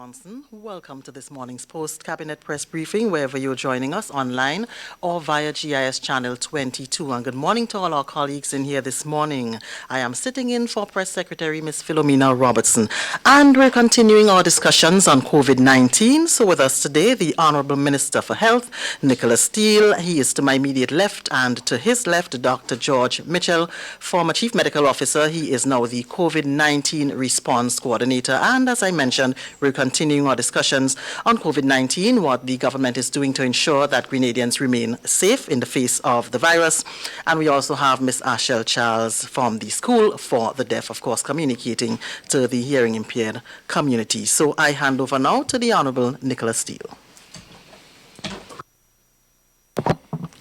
Johnson. Welcome to this morning's post-cabinet press briefing, wherever you're joining us online or via GIS channel 22. And good morning to all our colleagues in here this morning. I am sitting in for Press Secretary Ms. Philomena Robertson, and we're continuing our discussions on COVID-19. So with us today, the Honorable Minister for Health, Nicholas Steele. He is to my immediate left, and to his left, Dr. George Mitchell, former Chief Medical Officer. He is now the COVID-19 Response Coordinator. And as I mentioned, we're continuing our discussions on COVID-19, what the government is doing to ensure that Grenadians remain safe in the face of the virus. And we also have Ms. Ashel Charles from the School for the Deaf, of course, communicating to the hearing impaired community. So I hand over now to the Honorable Nicholas Steele.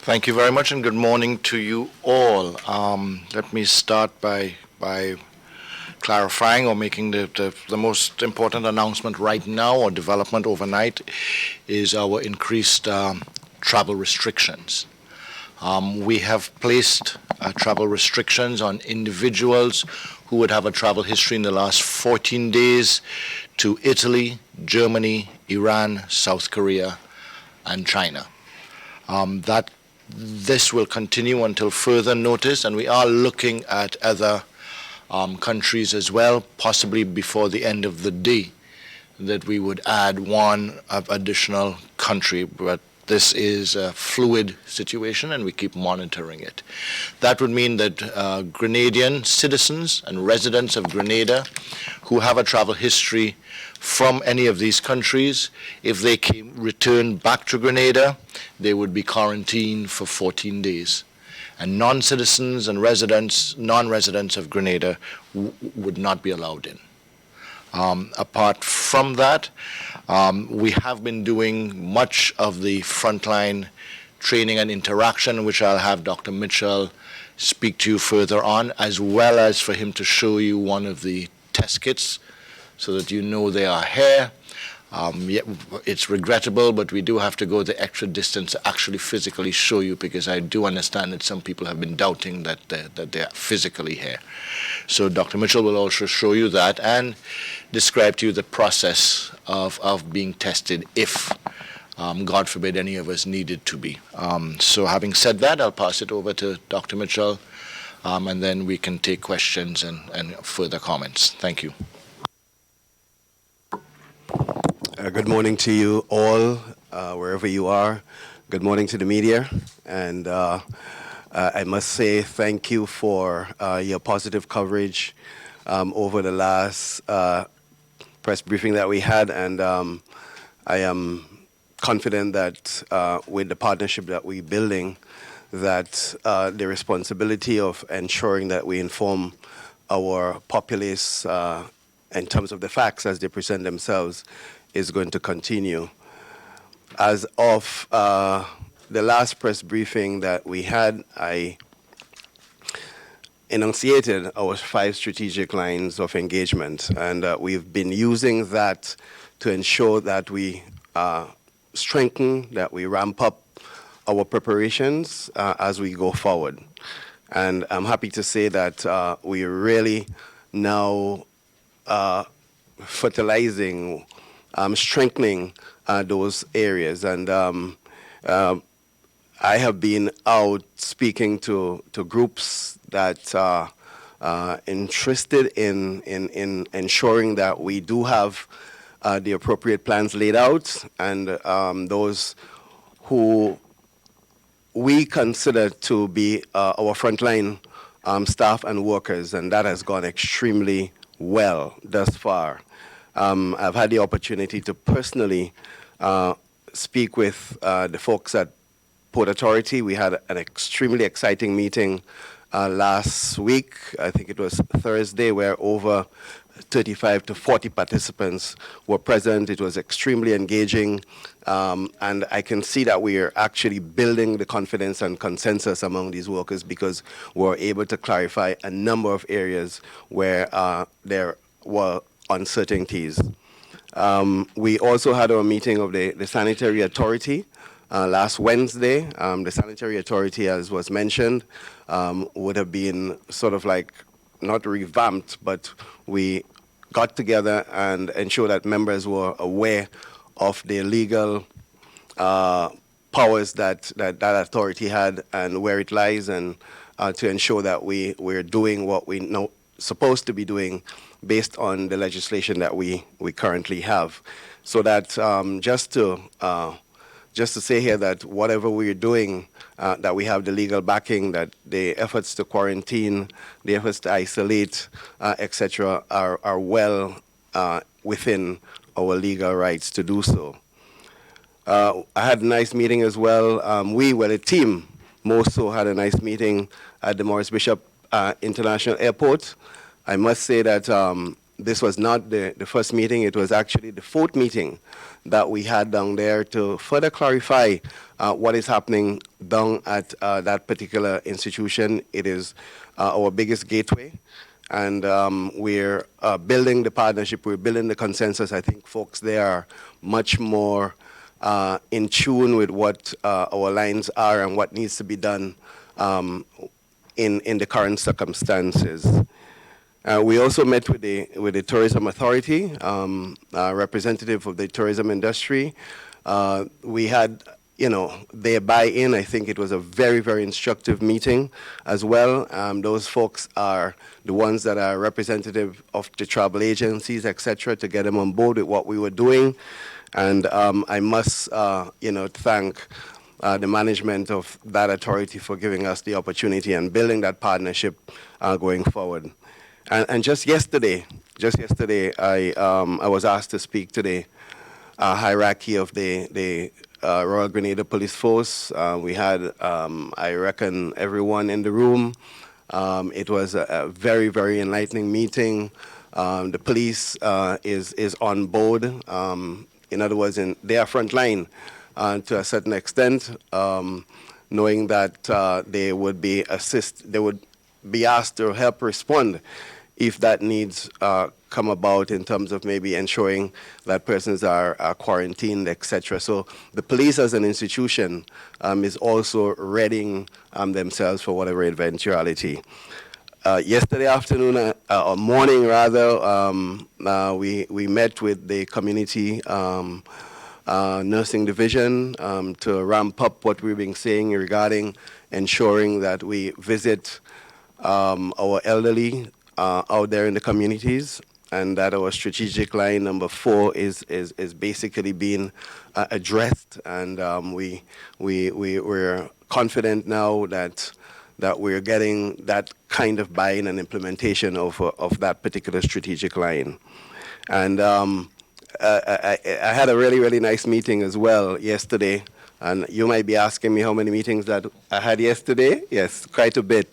Thank you very much, and good morning to you all. Let me start by clarifying or making the most important announcement right now, or development overnight, is our increased travel restrictions. We have placed travel restrictions on individuals who would have a travel history in the last 14 days to Italy, Germany, Iran, South Korea, and China. This will continue until further notice, and we are looking at other countries as well, possibly before the end of the day, that we would add one additional country. But this is a fluid situation, and we keep monitoring it. That would mean that Grenadian citizens and residents of Grenada who have a travel history from any of these countries, if they return back to Grenada, they would be quarantined for 14 days. And non-citizens and non-residents of Grenada would not be allowed in. Apart from that, we have been doing much of the frontline training and interaction, which I'll have Dr. Mitchell speak to you further on, as well as for him to show you one of the test kits so that you know they are here. It's regrettable, but we do have to go the extra distance to actually physically show you, because I do understand that some people have been doubting that they are physically here. So Dr. Mitchell will also show you that and describe to you the process of being tested if, God forbid, any of us needed to be. So having said that, I'll pass it over to Dr. Mitchell, and then we can take questions and further comments. Thank you. Good morning to you all, wherever you are. Good morning to the media. And I must say thank you for your positive coverage over the last press briefing that we had. And I am confident that with the partnership that we're building, that the responsibility of ensuring that we inform our populace in terms of the facts as they present themselves is going to continue. As of the last press briefing that we had, I enunciated our 5 strategic lines of engagement, and we've been using that to ensure that we strengthen, that we ramp up our preparations as we go forward. And I'm happy to say that we are really now fertilizing, strengthening those areas. And I have been out speaking to groups that are interested in ensuring that we do have the appropriate plans laid out, and those who we consider to be our frontline staff and workers, and that has gone extremely well thus far. I've had the opportunity to personally speak with the folks at Port Authority. We had an extremely exciting meeting last week. I think it was Thursday, where over 35 to 40 participants were present. It was extremely engaging, and I can see that we are actually building the confidence and consensus among these workers, because we're able to clarify a number of areas where there were uncertainties. We also had our meeting of the Sanitary Authority last Wednesday. The Sanitary Authority, as was mentioned, would have been sort of like not revamped, but we got together and ensure that members were aware of the legal powers that authority had and where it lies, and to ensure that we're doing what we know supposed to be doing based on the legislation that we currently have. So that just to say here that whatever we're doing, that we have the legal backing, that the efforts to quarantine, the efforts to isolate, etc., are well within our legal rights to do so. I had a nice meeting as well. The team, more so, had a nice meeting at the Morris Bishop International Airport. I must say that this was not the first meeting. It was actually the fourth meeting that we had down there to further clarify what is happening down at that particular institution. It is our biggest gateway, and we're building the partnership, we're building the consensus. I think folks there are much more in tune with what our lines are and what needs to be done in the current circumstances. We also met with the Tourism Authority, representative of the tourism industry. We had, their buy-in. I think it was a very, very instructive meeting as well. Those folks are the ones that are representative of the travel agencies, etc., to get them on board with what we were doing. And I must, thank the management of that authority for giving us the opportunity and building that partnership going forward. And just yesterday, I was asked to speak to the hierarchy of the Royal Grenada Police Force. We had, I reckon, everyone in the room. It was a very, very enlightening meeting. The police is on board. In other words, they are frontline to a certain extent, knowing that they would be asked to help respond if that needs come about in terms of maybe ensuring that persons are quarantined, etc. So the police as an institution is also readying themselves for whatever eventuality. Yesterday afternoon, or morning rather, we met with the community nursing division to ramp up what we've been saying regarding ensuring that we visit our elderly out there in the communities, and that our strategic line number 4 is basically being addressed, and we're confident now that we're getting that kind of buy-in and implementation of that particular strategic line. And I had a really, really nice meeting as well yesterday, and you might be asking me how many meetings that I had yesterday. Yes, quite a bit.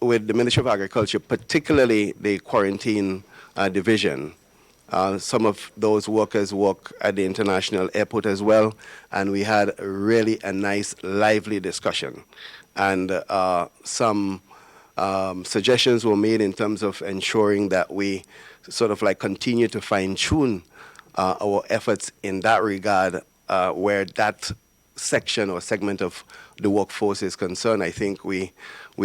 With the Ministry of Agriculture, particularly the quarantine division. Some of those workers work at the international airport as well, and we had really a nice, lively discussion. And some suggestions were made in terms of ensuring that we sort of like continue to fine-tune our efforts in that regard, where that section or segment of the workforce is concerned. I think we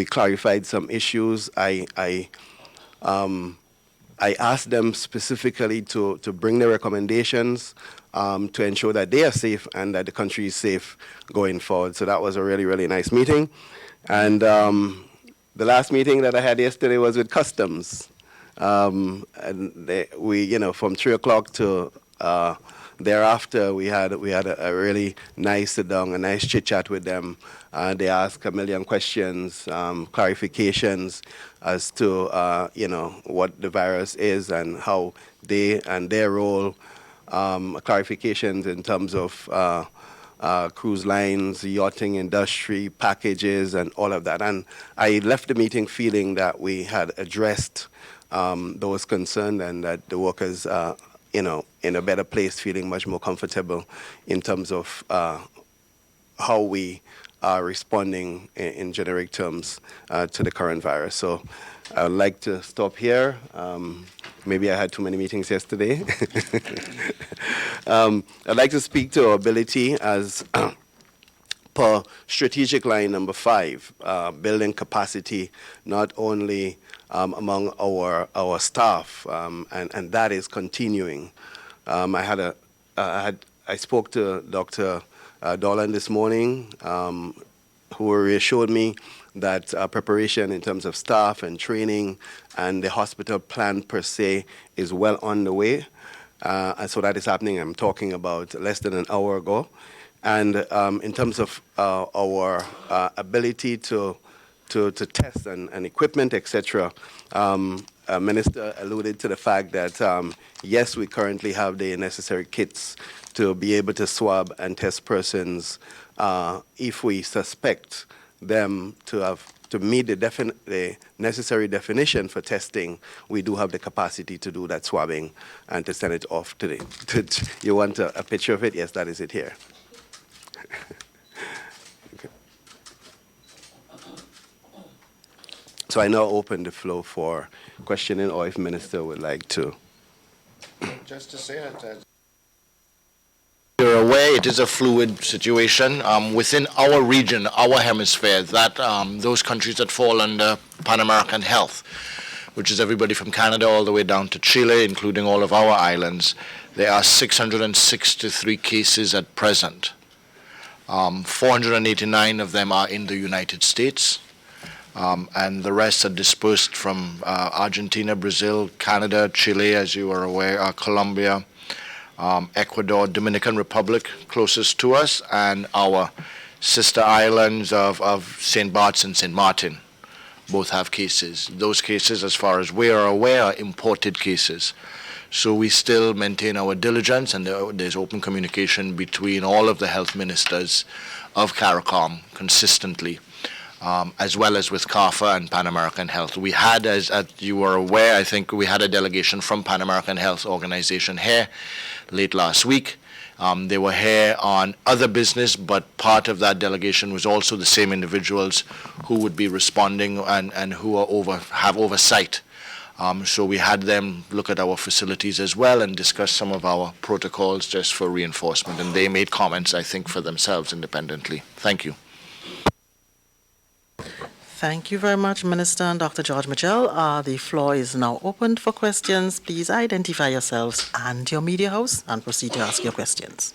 clarified some issues. I asked them specifically to bring their recommendations to ensure that they are safe and that the country is safe going forward. So that was a really, really nice meeting. And the last meeting that I had yesterday was with Customs. And we, from 3 o'clock to thereafter, we had a really nice sit down, a nice chit chat with them. They asked a million questions, clarifications as to what the virus is and how they and their role, clarifications in terms of cruise lines, yachting industry, packages, and all of that. And I left the meeting feeling that we had addressed those concerns and that the workers in a better place, feeling much more comfortable in terms of how we are responding in generic terms to the current virus. So I'd like to stop here. Maybe I had too many meetings yesterday. I'd like to speak to our ability as per strategic line number 5, building capacity not only among our staff, and that is continuing. I spoke to Dr. Dolan this morning, who reassured me that preparation in terms of staff and training and the hospital plan per se is well on the way. And so that is happening. I'm talking about less than an hour ago. And in terms of our ability to test and equipment, etc., Minister alluded to the fact that, yes, we currently have the necessary kits to be able to swab and test persons if we suspect them to meet the necessary definition for testing. We do have the capacity to do that swabbing and to send it off today. You want a picture of it? Yes, that is it here. Okay. So I now open the floor for questioning, or if Minister would like to. Just to say that you're aware, it is a fluid situation within our region, our hemisphere, that those countries that fall under Pan American Health, which is everybody from Canada all the way down to Chile, including all of our islands. There are 663 cases at present. 489 of them are in the United States, and the rest are dispersed from Argentina, Brazil, Canada, Chile, as you are aware, Colombia, Ecuador, Dominican Republic, closest to us, and our sister islands of St. Bart's and St. Martin. Both have cases. Those cases, as far as we are aware, are imported cases. So we still maintain our diligence, and there's open communication between all of the health ministers of CARICOM consistently, as well as with CARFA and Pan American Health. We had, as you were aware, I think we had a delegation from Pan American Health Organization here late last week. They were here on other business, but part of that delegation was also the same individuals who would be responding and who are have oversight. So we had them look at our facilities as well and discuss some of our protocols just for reinforcement. And they made comments, I think, for themselves independently. Thank you. Thank you very much, Minister and Dr. George Mitchell. The floor is now open for questions. Please identify yourselves and your media house and proceed to ask your questions.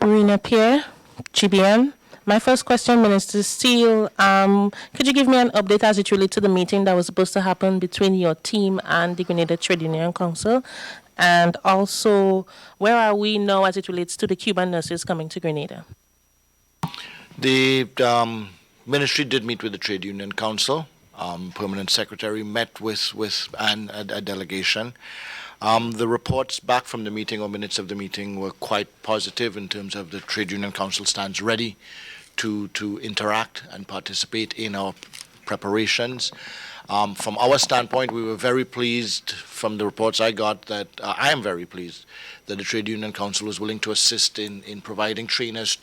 Rena Pierre, GBM. My first question, Minister Steele, could you give me an update as it relates to the meeting that was supposed to happen between your team and the Grenada Trade Union Council? And also, where are we now as it relates to the Cuban nurses coming to Grenada? The ministry did meet with the Trade Union Council. Permanent Secretary met with a delegation. The reports back from the meeting or minutes of the meeting were quite positive in terms of the Trade Union Council stands ready to interact and participate in our preparations. From our standpoint, we were very pleased from the reports I got that I am very pleased that the Trade Union Council was willing to assist in providing trainers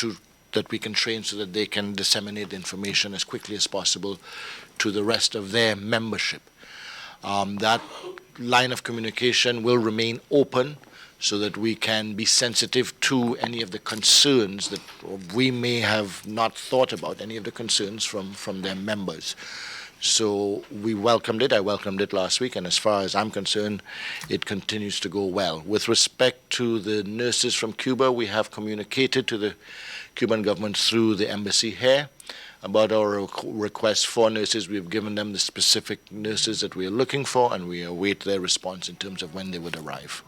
that we can train so that they can disseminate information as quickly as possible to the rest of their membership. That line of communication will remain open so that we can be sensitive to any of the concerns that we may have not thought about, any of the concerns from their members. So we welcomed it. I welcomed it last week, and as far as I'm concerned, it continues to go well. With respect to the nurses from Cuba, we have communicated to the Cuban government through the embassy here about our request for nurses. We've given them the specific nurses that we are looking for, and we await their response in terms of when they would arrive.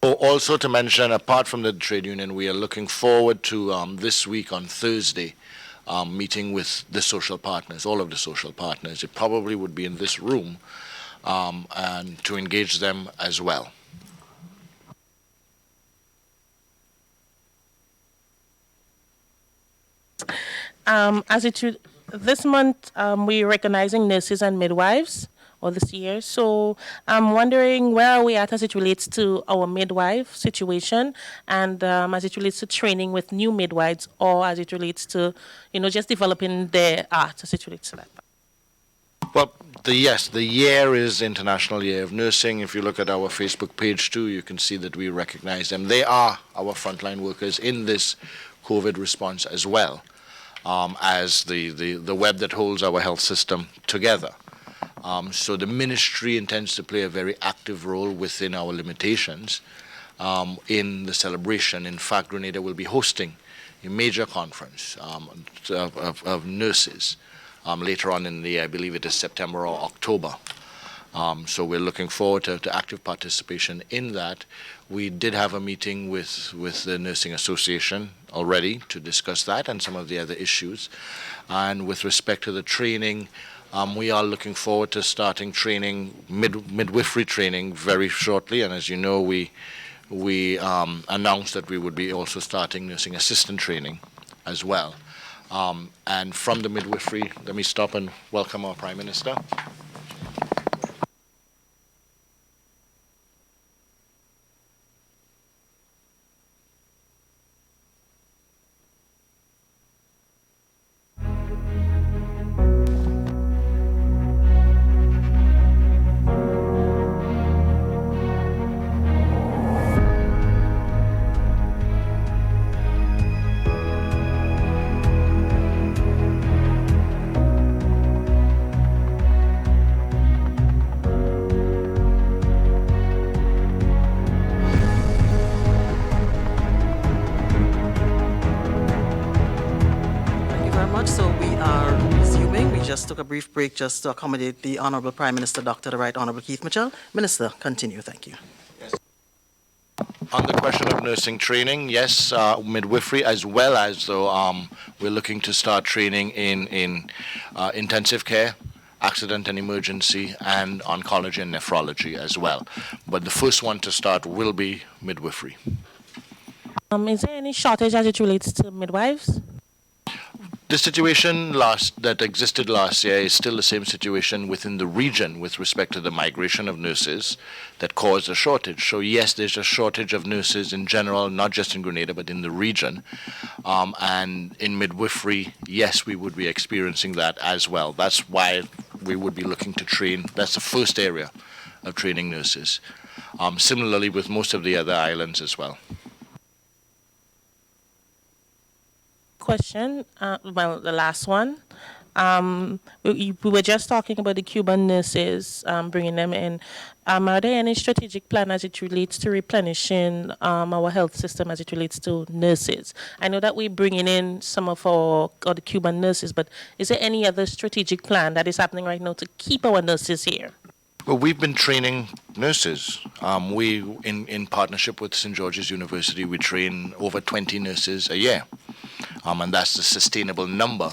Also to mention, apart from the trade union, we are looking forward to this week on Thursday, meeting with the social partners, all of the social partners. It probably would be in this room, and to engage them as well. This month, we're recognizing nurses and midwives, or this year. So I'm wondering, where are we at as it relates to our midwife situation, and as it relates to training with new midwives, or as it relates to, just developing their art as it relates to that? Well, The year is International Year of Nursing. If you look at our Facebook page too, you can see that we recognize them. They are our frontline workers in this COVID response as well, as the web that holds our health system together. So the ministry intends to play a very active role within our limitations in the celebration. In fact, Grenada will be hosting a major conference of nurses later on in the year. I believe it is September or October. So we're looking forward to active participation in that. We did have a meeting with the Nursing Association already to discuss that and some of the other issues. And with respect to the training, we are looking forward to starting training, midwifery training very shortly. And as you know, we announced that we would be also starting nursing assistant training as well. And from the midwifery, let me stop and welcome our Prime Minister. Took a brief break just to accommodate the Honourable Prime Minister, Dr. the Right Honourable Keith Mitchell. Minister, continue. Thank you. Yes. On the question of nursing training, yes, midwifery, as well as though we're looking to start training in intensive care, accident and emergency, and oncology and nephrology as well. But the first one to start will be midwifery. Is there any shortage as it relates to midwives? The situation that existed last year is still the same situation within the region with respect to the migration of nurses that caused a shortage. So yes, there's a shortage of nurses in general, not just in Grenada, but in the region. And in midwifery, yes, we would be experiencing that as well. That's why we would be looking to train. That's the first area of training nurses. Similarly with most of the other islands as well. Question, well, the last one. We were just talking about the Cuban nurses, bringing them in. Are there any strategic plan as it relates to replenishing our health system as it relates to nurses? I know that we're bringing in some of the Cuban nurses, but is there any other strategic plan that is happening right now to keep our nurses here? Well, we've been training nurses. We, in partnership with St. George's University, we train over 20 nurses a year. And that's the sustainable number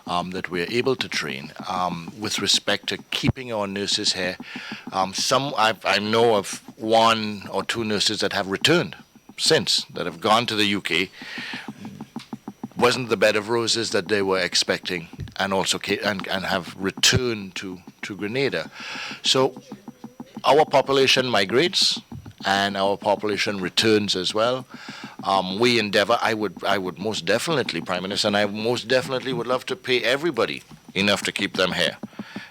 that we're able to train. With respect to keeping our nurses here, I know of one or two nurses that have returned since, that have gone to the UK. Wasn't the bed of roses that they were expecting, and also and have returned to Grenada. So our population migrates and our population returns as well. We endeavor, I would most definitely, Prime Minister, and I most definitely would love to pay everybody enough to keep them here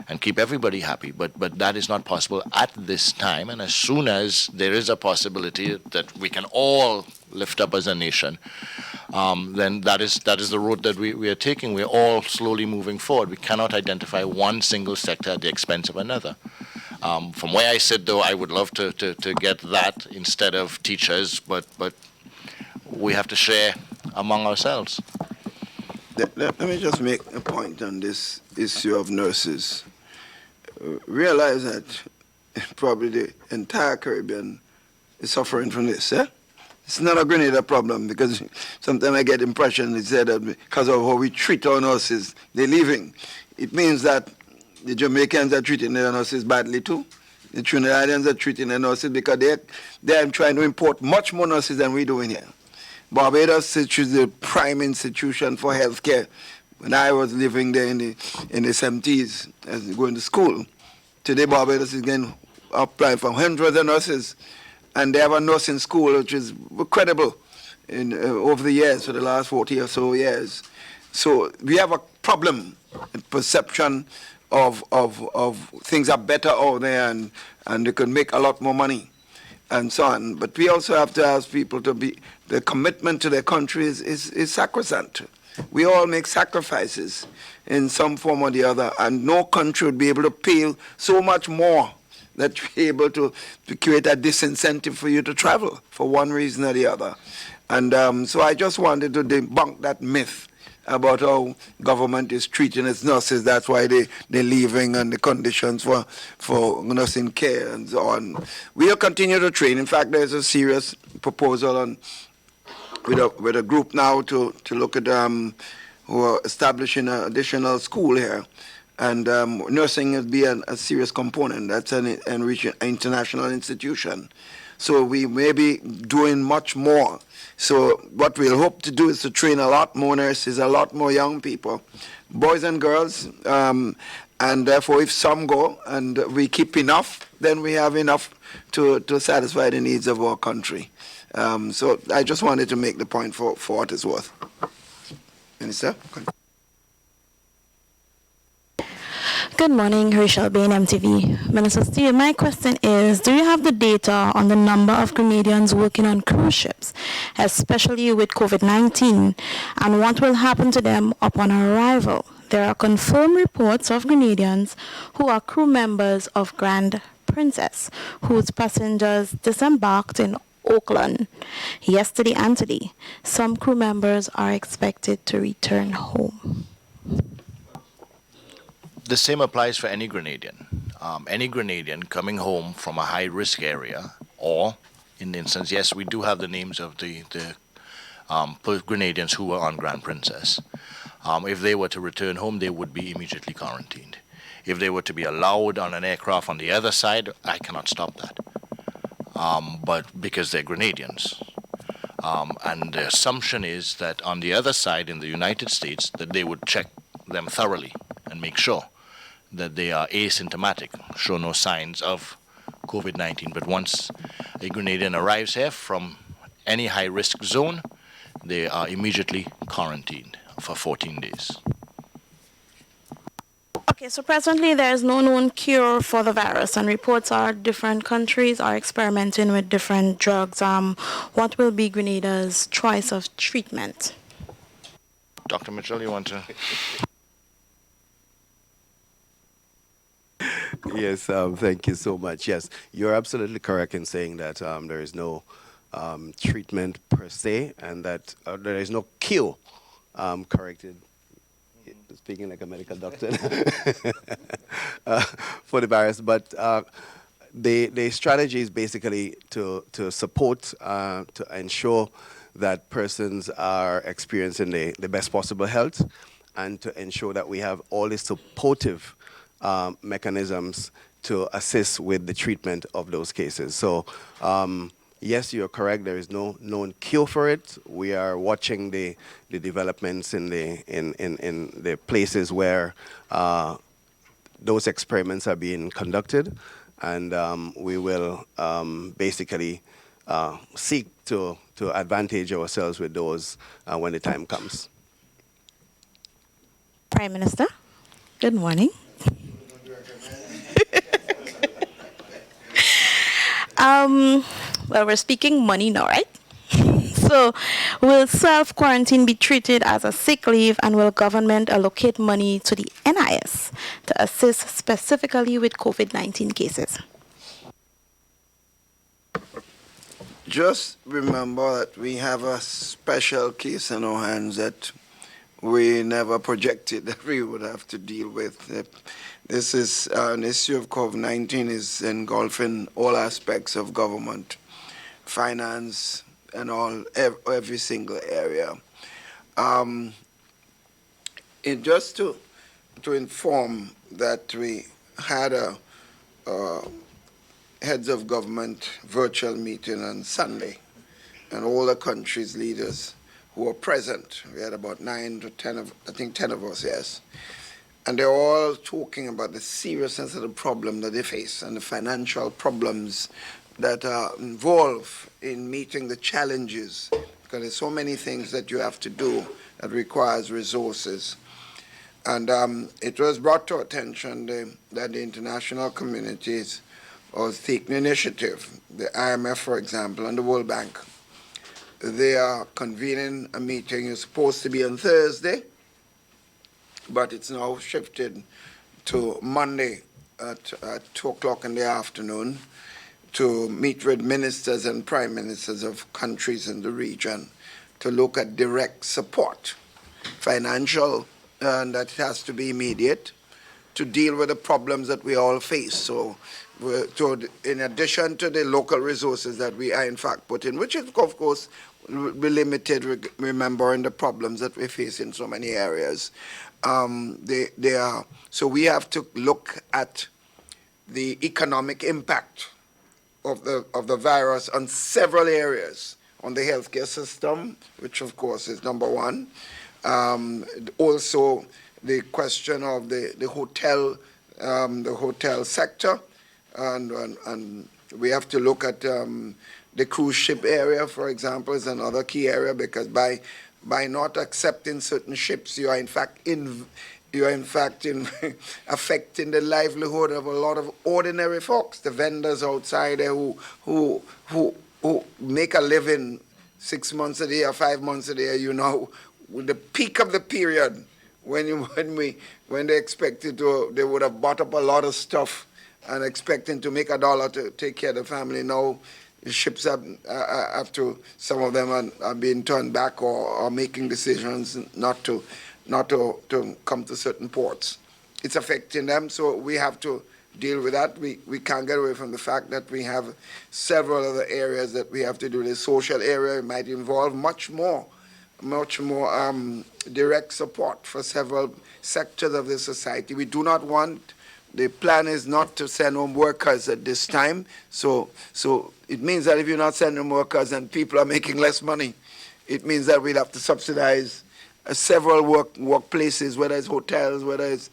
and keep everybody happy, but that is not possible at this time. And as soon as there is a possibility that we can all lift up as a nation, then that is the road that we are taking. We're all slowly moving forward. We cannot identify one single sector at the expense of another. From where I sit, though, I would love to get that instead of teachers, but we have to share among ourselves. Let me just make a point on this issue of nurses. Realize that probably the entire Caribbean is suffering from this, eh? It's not a Grenada problem, because sometimes I get the impression they say that because of how we treat our nurses, they're leaving. It means that the Jamaicans are treating their nurses badly too. The Trinidadians are treating their nurses because they're trying to import much more nurses than we do in here. Barbados, which is the prime institution for healthcare, when I was living there in the 70s, as going to school, today Barbados is getting applying for hundreds of nurses, and they have a nursing school which is incredible over the years, for the last 40 or so years. So we have a problem in perception of things are better out there and they can make a lot more money and so on. But we also have to ask people to be, the commitment to their country is sacrosanct. We all make sacrifices in some form or the other, and no country would be able to pay so much more that you're able to create a disincentive for you to travel for one reason or the other. And so I just wanted to debunk that myth about how government is treating its nurses. That's why they're leaving, and the conditions for nursing care and so on. We'll continue to train. In fact, there's a serious proposal on with a group now to look at who are establishing an additional school here. And nursing will be a serious component. That's an international institution. So we may be doing much more. So what we'll hope to do is to train a lot more nurses, a lot more young people, boys and girls. And therefore, if some go and we keep enough, then we have enough to satisfy the needs of our country. So I just wanted to make the point for what it's worth. Minister? Good morning, Rachel Bain, MTV. Minister Steele, my question is, do you have the data on the number of Grenadians working on cruise ships, especially with COVID-19, and what will happen to them upon arrival? There are confirmed reports of Grenadians who are crew members of Grand Princess, whose passengers disembarked in Auckland yesterday and today. Some crew members are expected to return home. The same applies for any Grenadian. Any Grenadian coming home from a high-risk area, or, in the instance, yes, we do have the names of the Grenadians who were on Grand Princess. If they were to return home, they would be immediately quarantined. If they were to be allowed on an aircraft on the other side, I cannot stop that. But because they're Grenadians. And the assumption is that on the other side in the United States, that they would check them thoroughly and make sure that they are asymptomatic, show no signs of COVID-19. But once a Grenadian arrives here from any high-risk zone, they are immediately quarantined for 14 days. Okay, so presently there is no known cure for the virus, and reports are different countries are experimenting with different drugs. What will be Grenada's choice of treatment? Dr. Mitchell, you want to? Yes, thank you so much. Yes, you're absolutely correct in saying that there is no treatment per se, and that there is no cure. Corrected. Speaking like a medical doctor for the virus, but the strategy is basically to support, to ensure that persons are experiencing the best possible health, and to ensure that we have all the supportive mechanisms to assist with the treatment of those cases. So yes, you're correct. There is no known cure for it. We are watching the developments in the places where those experiments are being conducted, and we will basically seek to advantage ourselves with those when the time comes. Prime Minister, good morning. Well, we're speaking money now, right? So, will self-quarantine be treated as a sick leave, and will government allocate money to the NIS to assist specifically with COVID-19 cases? Just remember that we have a special case in our hands that we never projected that we would have to deal with. This is an issue of COVID-19 is engulfing all aspects of government, finance, and every single area. Just to inform that we had a heads of government virtual meeting on Sunday, and all the country's leaders who were present. We had about 9 to 10 of, I think 10 of us, yes. And they're all talking about the seriousness of the problem that they face and the financial problems that are involved in meeting the challenges, because there's so many things that you have to do that requires resources. And it was brought to attention that the international communities was taking initiative. The IMF, for example, and the World Bank. They are convening a meeting. It's supposed to be on Thursday, but it's now shifted to Monday at 2 o'clock in the afternoon to meet with ministers and prime ministers of countries in the region to look at direct support, financial, and that has to be immediate, to deal with the problems that we all face. So in addition to the local resources that we are in fact put in, which is of course will be limited, remembering the problems that we face in so many areas, they are, so we have to look at the economic impact of the virus on several areas, on the healthcare system, which of course is number one. Also, the question of the hotel sector, and we have to look at the cruise ship area, for example, is another key area, because by not accepting certain ships, you are in fact affecting the livelihood of a lot of ordinary folks, the vendors outside there who make a living 6 months a year, 5 months a year, you know, with the peak of the period when they expected to, they would have bought up a lot of stuff and expecting to make $1 to take care of the family. Now the ships have to, some of them are being turned back or making decisions not to come to certain ports. It's affecting them, so we have to deal with that. We can't get away from the fact that we have several other areas that we have to do. The social area might involve much more direct support for several sectors of the society. We do not want, the plan is not to send home workers at this time. So it means that if you're not sending home workers and people are making less money, it means that we'll have to subsidize several workplaces, whether it's hotels, whether it's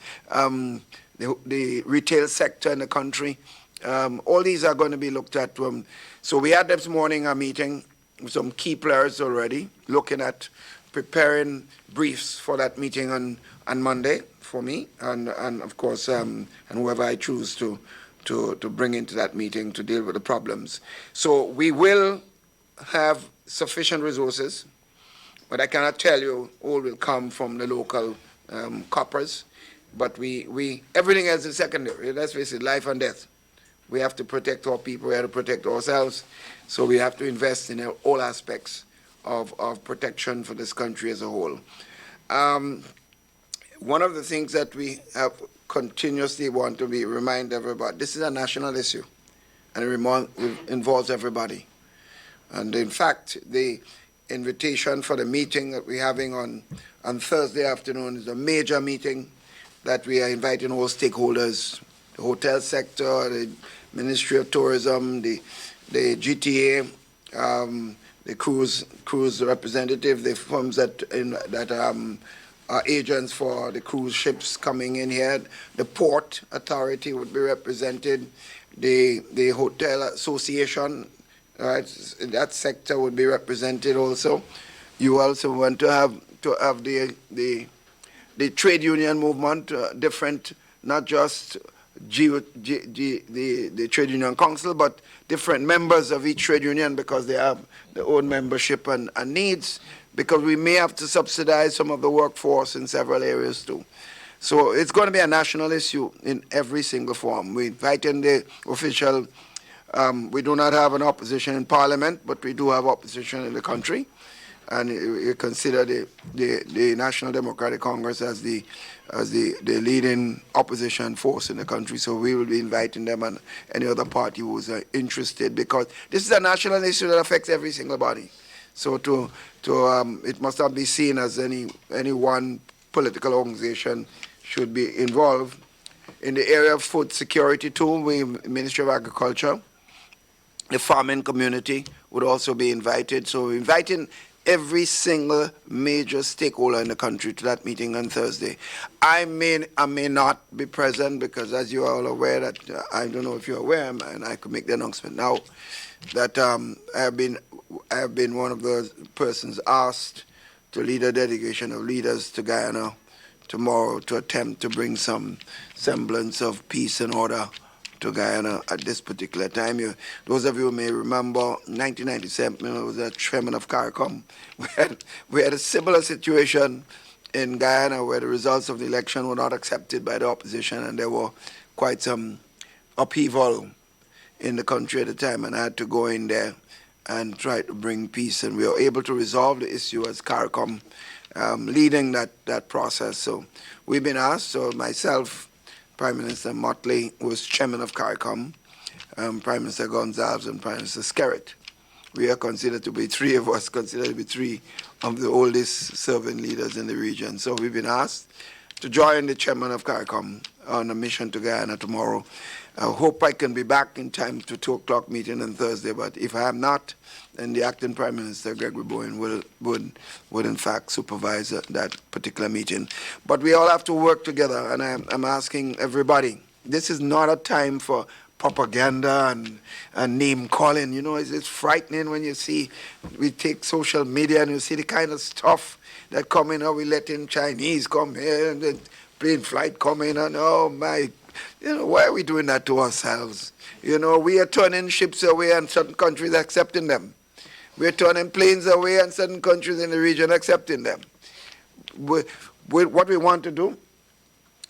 the retail sector in the country. All these are going to be looked at. So we had this morning a meeting with some key players already, looking at preparing briefs for that meeting on Monday for me, and of course, and whoever I choose to bring into that meeting to deal with the problems. So we will have sufficient resources, but I cannot tell you all will come from the local coppers. But everything else is secondary. Let's face it, life and death. We have to protect our people, we have to protect ourselves, so we have to invest in all aspects of protection for this country as a whole. One of the things that we have continuously want to remind everybody, this is a national issue, and it involves everybody. And in fact, the invitation for the meeting that we're having on Thursday afternoon is a major meeting that we are inviting all stakeholders, the hotel sector, the Ministry of Tourism, the GTA, the cruise representative, the firms that are agents for the cruise ships coming in here. The Port Authority would be represented. The Hotel Association, right, that sector would be represented also. You also want to have the trade union movement, different, not just the Trade Union Council, but different members of each trade union, because they have their own membership and needs, because we may have to subsidize some of the workforce in several areas too. So it's going to be a national issue in every single form. We invite in the official, we do not have an opposition in Parliament, but we do have opposition in the country. And you consider the National Democratic Congress as the leading opposition force in the country. So we will be inviting them and any other party who is interested, because this is a national issue that affects every single body. So it must not be seen as any one political organization should be involved. In the area of food security too, Ministry of Agriculture, the farming community would also be invited. So we're inviting every single major stakeholder in the country to that meeting on Thursday. I may not be present, because as you are all aware, that I don't know if you're aware, and I could make the announcement now, that I have been one of those persons asked to lead a delegation of leaders to Guyana tomorrow to attempt to bring some semblance of peace and order to Guyana at this particular time. Those of you who may remember, 1997, it was the chairman of Carriacou. We had a similar situation in Guyana where the results of the election were not accepted by the opposition, and there were quite some upheaval in the country at the time, and I had to go in there and try to bring peace, and we were able to resolve the issue as Carriacou leading that process. So we've been asked, so myself, Prime Minister Motley, who was chairman of Carriacou, Prime Minister Gonzalez, and Prime Minister Skerritt. We are considered to be three of us, considered to be three of the oldest serving leaders in the region. So we've been asked to join the chairman of Carriacou on a mission to Guyana tomorrow. I hope I can be back in time to 2 o'clock meeting on Thursday, but if I am not, then the acting Prime Minister, Gregory Bowen, would in fact supervise that particular meeting. But we all have to work together, and I'm asking everybody, this is not a time for propaganda and name calling. You know, it's frightening when you see, we take social media and you see the kind of stuff that come in, we let in Chinese come here, and the plane flight come in, and oh my, why are we doing that to ourselves? We are turning ships away and certain countries accepting them. We're turning planes away and certain countries in the region accepting them. What we want to do,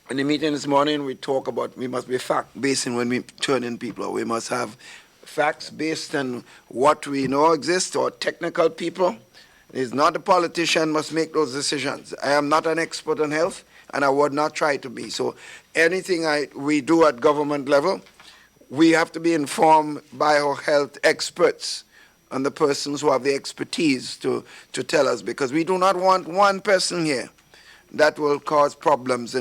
in the meeting this morning, we talk about we must be fact-based when we turn in people. We must have facts based on what we know exists, or technical people. It's not the politician must make those decisions. I am not an expert on health, and I would not try to be. So anything we do at government level, we have to be informed by our health experts and the persons who have the expertise to tell us, because we do not want one person here that will cause problems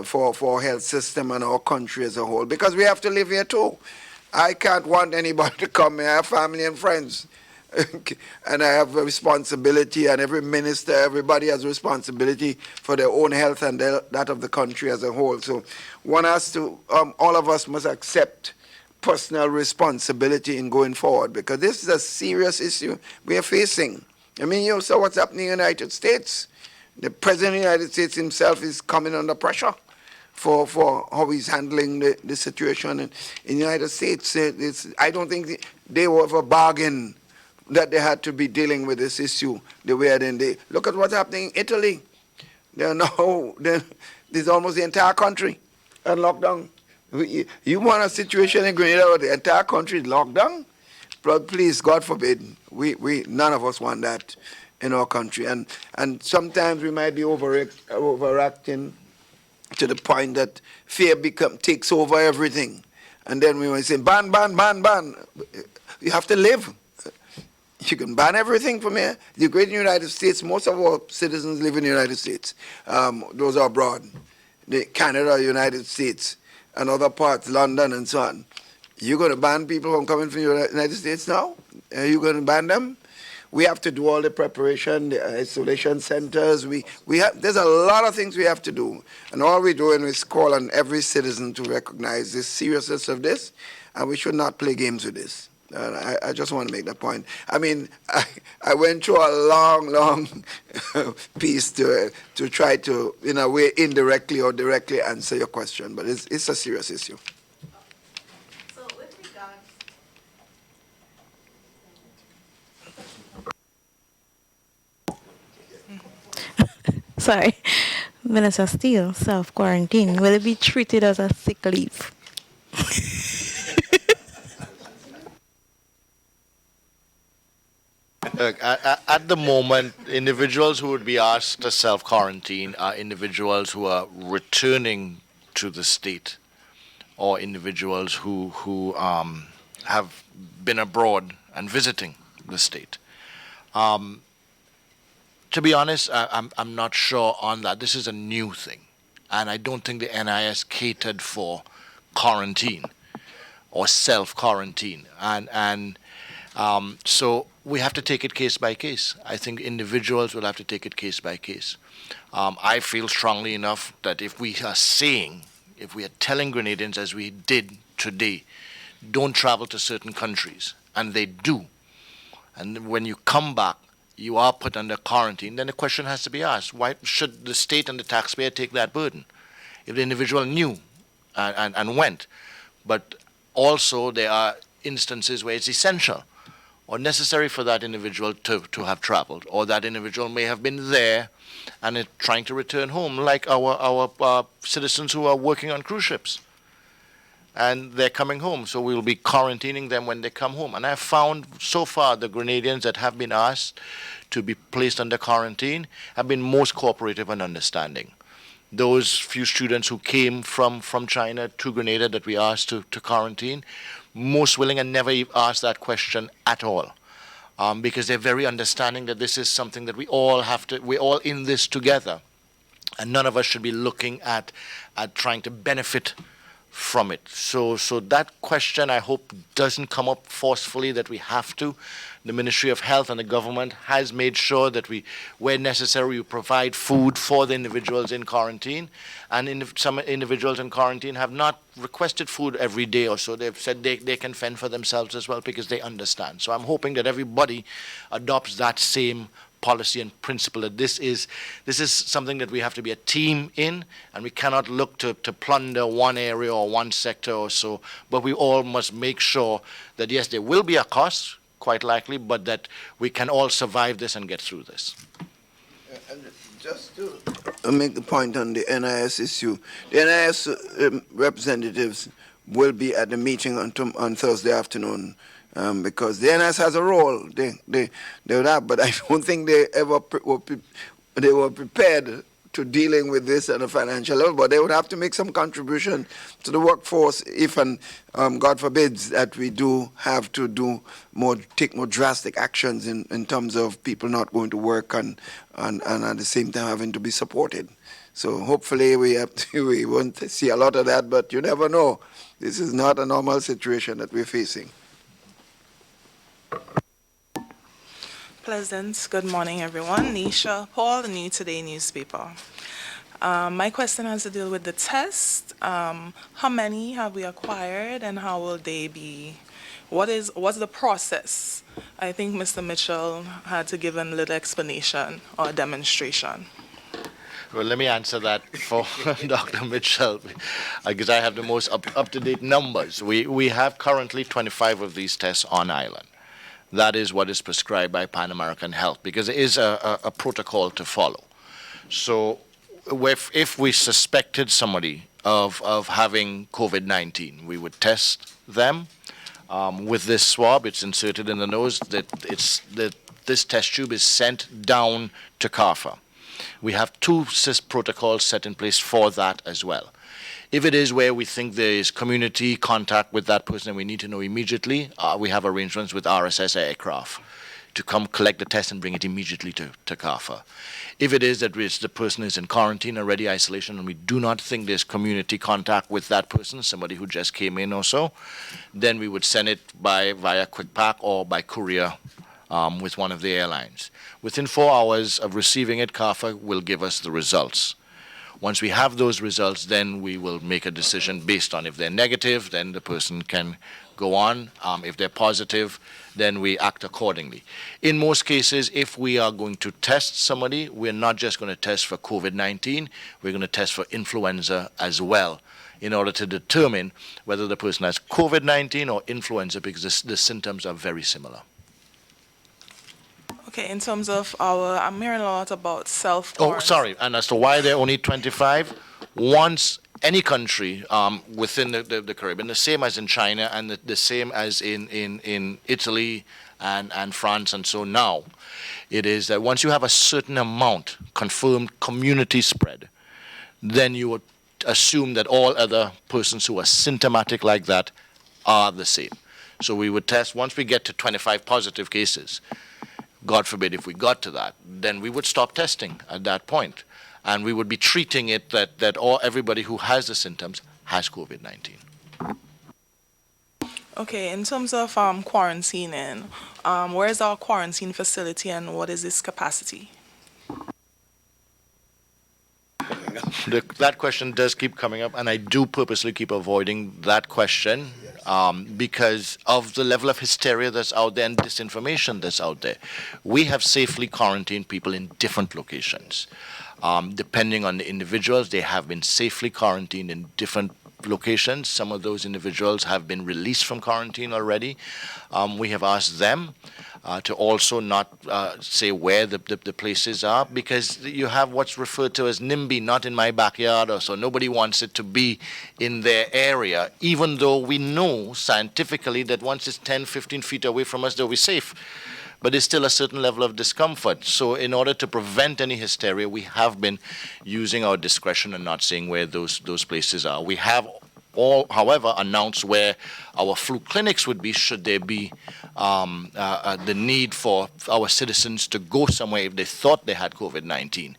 for our health system and our country as a whole, because we have to live here too. I can't want anybody to come here. I have family and friends. And I have a responsibility, and every minister, everybody has a responsibility for their own health and that of the country as a whole. So one has to, all of us must accept personal responsibility in going forward, because this is a serious issue we are facing. I mean, you saw what's happening in the United States. The President of the United States himself is coming under pressure for how he's handling the situation in the United States. I don't think they were of a bargain that they had to be dealing with this issue the way they look at what's happening in Italy. There's almost the entire country on lockdown. You want a situation in Grenada where the entire country is locked down? Please, God forbid, we none of us want that in our country. And sometimes we might be overacting to the point that fear takes over everything. And then we want to say, ban, ban, ban, ban. You have to live. You can ban everything from here. The great United States, most of our citizens live in the United States. Those are abroad. Canada, United States, and other parts, London and so on. You're going to ban people from coming from the United States now? Are you going to ban them? We have to do all the preparation, the isolation centers. There's a lot of things we have to do. And all we're doing is call on every citizen to recognize the seriousness of this, and we should not play games with this. I just want to make that point. I mean, I went through a long piece to try to, in a way, indirectly or directly answer your question, but it's a serious issue. So with regards... Sorry. Minister Steele, self-quarantine, will it be treated as a sick leave? Look, at the moment, individuals who would be asked to self-quarantine are individuals who are returning to the state, or individuals who have been abroad and visiting the state. To be honest, I'm not sure on that. This is a new thing, and I don't think the NIS catered for quarantine or self-quarantine, and so we have to take it case by case. I think individuals will have to take it case by case. I feel strongly enough that if we are telling Grenadians, as we did today, don't travel to certain countries, and they do, and when you come back, you are put under quarantine, then the question has to be asked, why should the state and the taxpayer take that burden? If the individual knew and went. But also there are instances where it's essential or necessary for that individual to have traveled, or that individual may have been there and trying to return home, like our citizens who are working on cruise ships. And they're coming home, so we'll be quarantining them when they come home. And I've found so far the Grenadians that have been asked to be placed under quarantine have been most cooperative and understanding. Those few students who came from China to Grenada that we asked to quarantine, most willing and never asked that question at all. Because they're very understanding that this is something that we're all in this together. And none of us should be looking at trying to benefit from it. So that question, I hope, doesn't come up forcefully that we have to. The Ministry of Health and the government has made sure that where necessary, we provide food for the individuals in quarantine. And some individuals in quarantine have not requested food every day or so. They've said they can fend for themselves as well because they understand. So I'm hoping that everybody adopts that same policy and principle, that this is something that we have to be a team in, and we cannot look to plunder one area or one sector or so, but we all must make sure that yes, there will be a cost, quite likely, but that we can all survive this and get through this. And just to make the point on the NIS issue, the NIS representatives will be at the meeting on Thursday afternoon. Because the NS has a role, they would have, but I don't think they ever were prepared to dealing with this at a financial level. But they would have to make some contribution to the workforce if, and God forbids, that we do have to take more drastic actions in terms of people not going to work and at the same time having to be supported. So hopefully we won't see a lot of that, but you never know. This is not a normal situation that we're facing. Pleasant. Good morning, everyone. Nisha Paul, the New Today newspaper. My question has to deal with the test. How many have we acquired, and how will they be? What's the process? I think Mr. Mitchell had to give a little explanation or a demonstration. Well, let me answer that for Dr. Mitchell, because I have the most up-to-date numbers. We have currently 25 of these tests on island. That is what is prescribed by Pan American Health, because it is a protocol to follow. So if we suspected somebody of having COVID-19, we would test them with this swab. It's inserted in the nose. This test tube is sent down to CARFA. We have two protocols set in place for that as well. If it is where we think there is community contact with that person and we need to know immediately, we have arrangements with RSS aircraft to come collect the test and bring it immediately to CARFA. If it is that the person is in quarantine, already isolation, and we do not think there's community contact with that person, somebody who just came in or so, then we would send it via Quick Pack or by courier with one of the airlines. Within 4 hours of receiving it, CARFA will give us the results. Once we have those results, then we will make a decision based on if they're negative, then the person can go on. If they're positive, then we act accordingly. In most cases, if we are going to test somebody, we're not just going to test for COVID-19, we're going to test for influenza as well, in order to determine whether the person has COVID-19 or influenza, because the symptoms are very similar. Okay, in terms of I'm hearing a lot about Oh, sorry, and as to why there are only 25, once any country within the Caribbean, the same as in China and the same as in Italy and France and so now, it is that once you have a certain amount confirmed community spread, then you would assume that all other persons who are symptomatic like that are the same. So we would test, once we get to 25 positive cases, God forbid if we got to that, then we would stop testing at that point. And we would be treating it that everybody who has the symptoms has COVID-19. Okay, in terms of quarantining, where is our quarantine facility and what is its capacity? That question does keep coming up, and I do purposely keep avoiding that question. because of the level of hysteria that's out there and disinformation that's out there. We have safely quarantined people in different locations. Depending on the individuals, they have been safely quarantined in different locations. Some of those individuals have been released from quarantine already. We have asked them to also not say where the places are, because you have what's referred to as NIMBY, not in my backyard, or so nobody wants it to be in their area, even though we know scientifically that once it's 10, 15 feet away from us, they'll be safe. But there's still a certain level of discomfort. So in order to prevent any hysteria, we have been using our discretion and not saying where those places are. We have all, however, announced where our flu clinics would be should there be the need for our citizens to go somewhere if they thought they had COVID-19.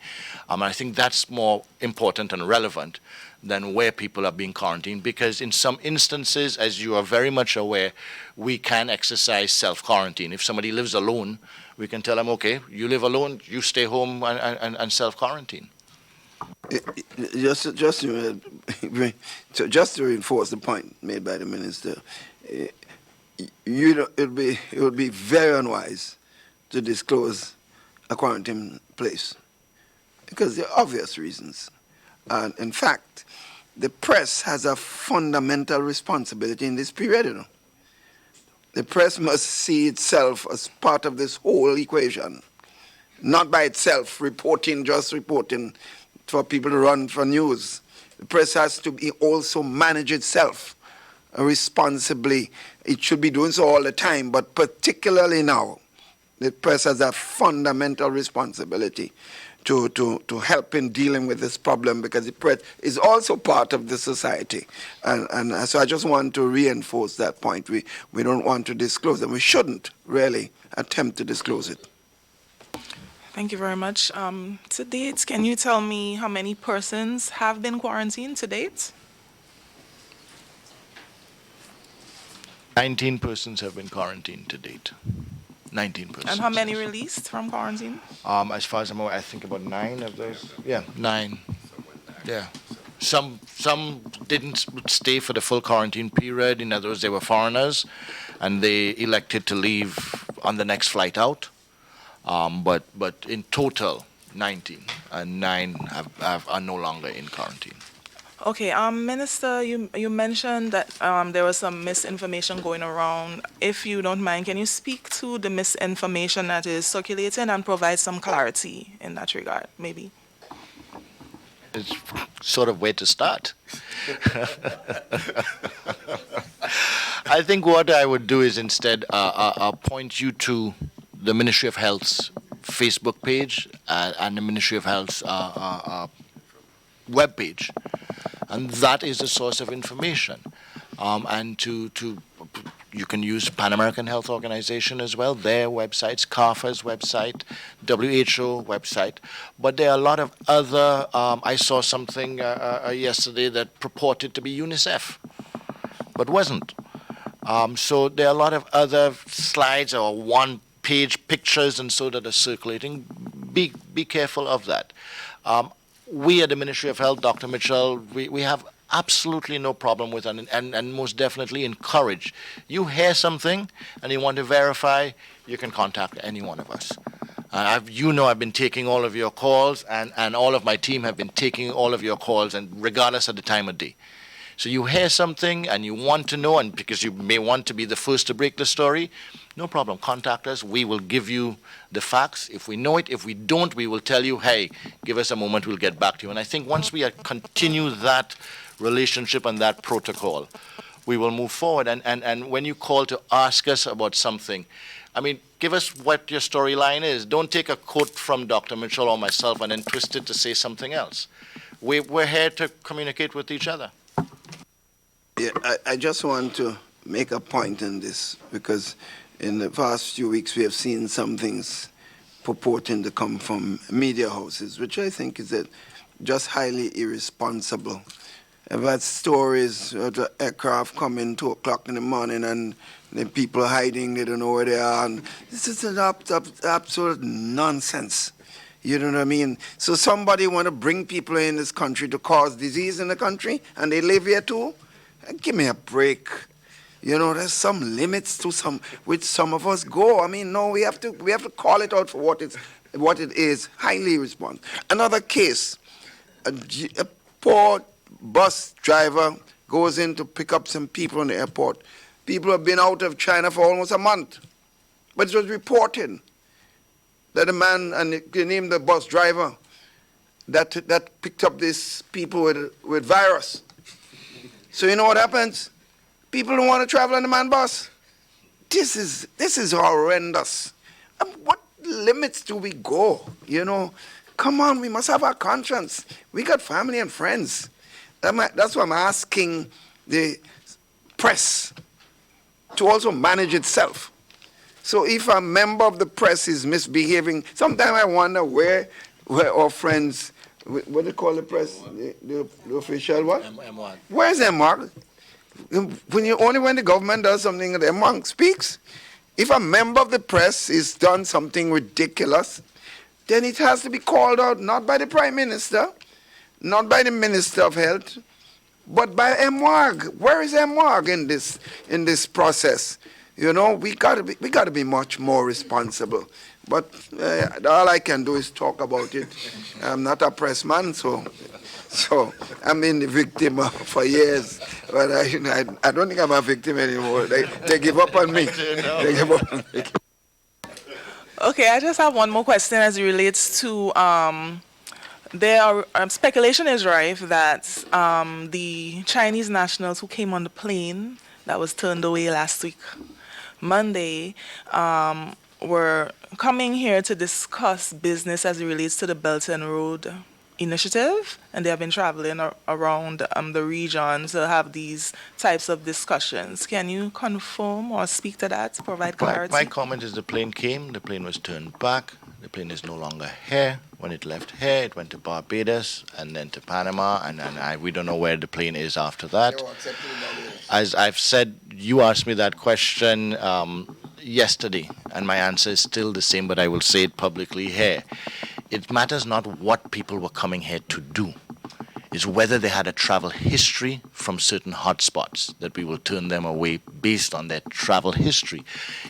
I think that's more important and relevant than where people are being quarantined, because in some instances, as you are very much aware, we can exercise self-quarantine. If somebody lives alone, we can tell them, okay, you live alone, you stay home and self-quarantine. Just to reinforce the point made by the minister, it would be very unwise to disclose a quarantine place because there are obvious reasons. And in fact, the press has a fundamental responsibility in this period. You know, the press must see itself as part of this whole equation, not by itself just reporting for people to run for news. The press has to be also manage itself responsibly. It should be doing so all the time, but particularly now, the press has a fundamental responsibility to help in dealing with this problem, because the press is also part of the society. And so I just want to reinforce that point. We don't want to disclose it. We shouldn't really attempt to disclose it. Thank you very much. To date, can you tell me how many persons have been quarantined to date? 19 persons have been quarantined to date. 19 persons. And how many released from quarantine? As far as I'm aware, I think about 9 of those. Yeah, 9. Yeah. Some didn't stay for the full quarantine period. In other words, they were foreigners, and they elected to leave on the next flight out. But in total, 19, and 9 are no longer in quarantine. Okay, Minister, you mentioned that there was some misinformation going around. If you don't mind, can you speak to the misinformation that is circulating and provide some clarity in that regard, maybe? It's sort of where to start. I think what I would do is instead point you to the Ministry of Health's Facebook page and the Ministry of Health's web page. And that is a source of information. And you can use Pan American Health Organization as well, their websites, CARFA's website, WHO website. But there are a lot of other, I saw something yesterday that purported to be UNICEF, but wasn't. So there are a lot of other slides or one-page pictures and so that are circulating. Be careful of that. We at the Ministry of Health, Dr. Mitchell, we have absolutely no problem with it, and most definitely encourage. You hear something and you want to verify, you can contact any one of us. I've been taking all of your calls, and all of my team have been taking all of your calls, and regardless of the time of day. So you hear something and you want to know, and because you may want to be the first to break the story, no problem, contact us. We will give you the facts. If we know it, if we don't, we will tell you, hey, give us a moment, we'll get back to you. And I think once we continue that relationship and that protocol, we will move forward. And when you call to ask us about something, I mean, give us what your storyline is. Don't take a quote from Dr. Mitchell or myself and then twist it to say something else. We're here to communicate with each other. Yeah, I just want to make a point in this, because in the past few weeks we have seen some things purporting to come from media houses, which I think is just highly irresponsible. I've had stories of the aircraft coming 2 o'clock in the morning and the people hiding, they don't know where they are. And this is an absolute nonsense. You know what I mean? So somebody want to bring people in this country to cause disease in the country, and they live here too? Give me a break. You know, there's some limits to which some of us go. I mean, no, we have to call it out for what it is. Highly responsible. Another case, a poor bus driver goes in to pick up some people in the airport. People have been out of China for almost a month. But it was reported that a man, and they named the bus driver, that picked up these people with virus. So you know what happens? People don't want to travel on the man bus. This is horrendous. What limits do we go? You know, come on, we must have our conscience. We got family and friends. That's why I'm asking the press to also manage itself. So if a member of the press is misbehaving, sometimes I wonder where our friends, what do they call the press? The official what? M1. Where's M1? Only when the government does something, the M1 speaks. If a member of the press is done something ridiculous, then it has to be called out, not by the Prime Minister, not by the Minister of Health, but by MWAG. Where is MWAG in this process? You know, we gotta be much more responsible. But all I can do is talk about it. I'm not a press man, so I've been the victim for years. But I don't think I'm a victim anymore. They give up on me. They give up on me. Okay, I just have one more question as it relates to speculation is rife that the Chinese nationals who came on the plane that was turned away last week, Monday, were coming here to discuss business as it relates to the Belt and Road Initiative, and they have been traveling around the region to have these types of discussions. Can you confirm or speak to that to provide clarity? My comment is the plane came, the plane was turned back, the plane is no longer here. When it left here, it went to Barbados and then to Panama, and we don't know where the plane is after that. As I've said, you asked me that question yesterday, and my answer is still the same, but I will say it publicly here. It matters not what people were coming here to do. It's whether they had a travel history from certain hotspots that we will turn them away based on their travel history.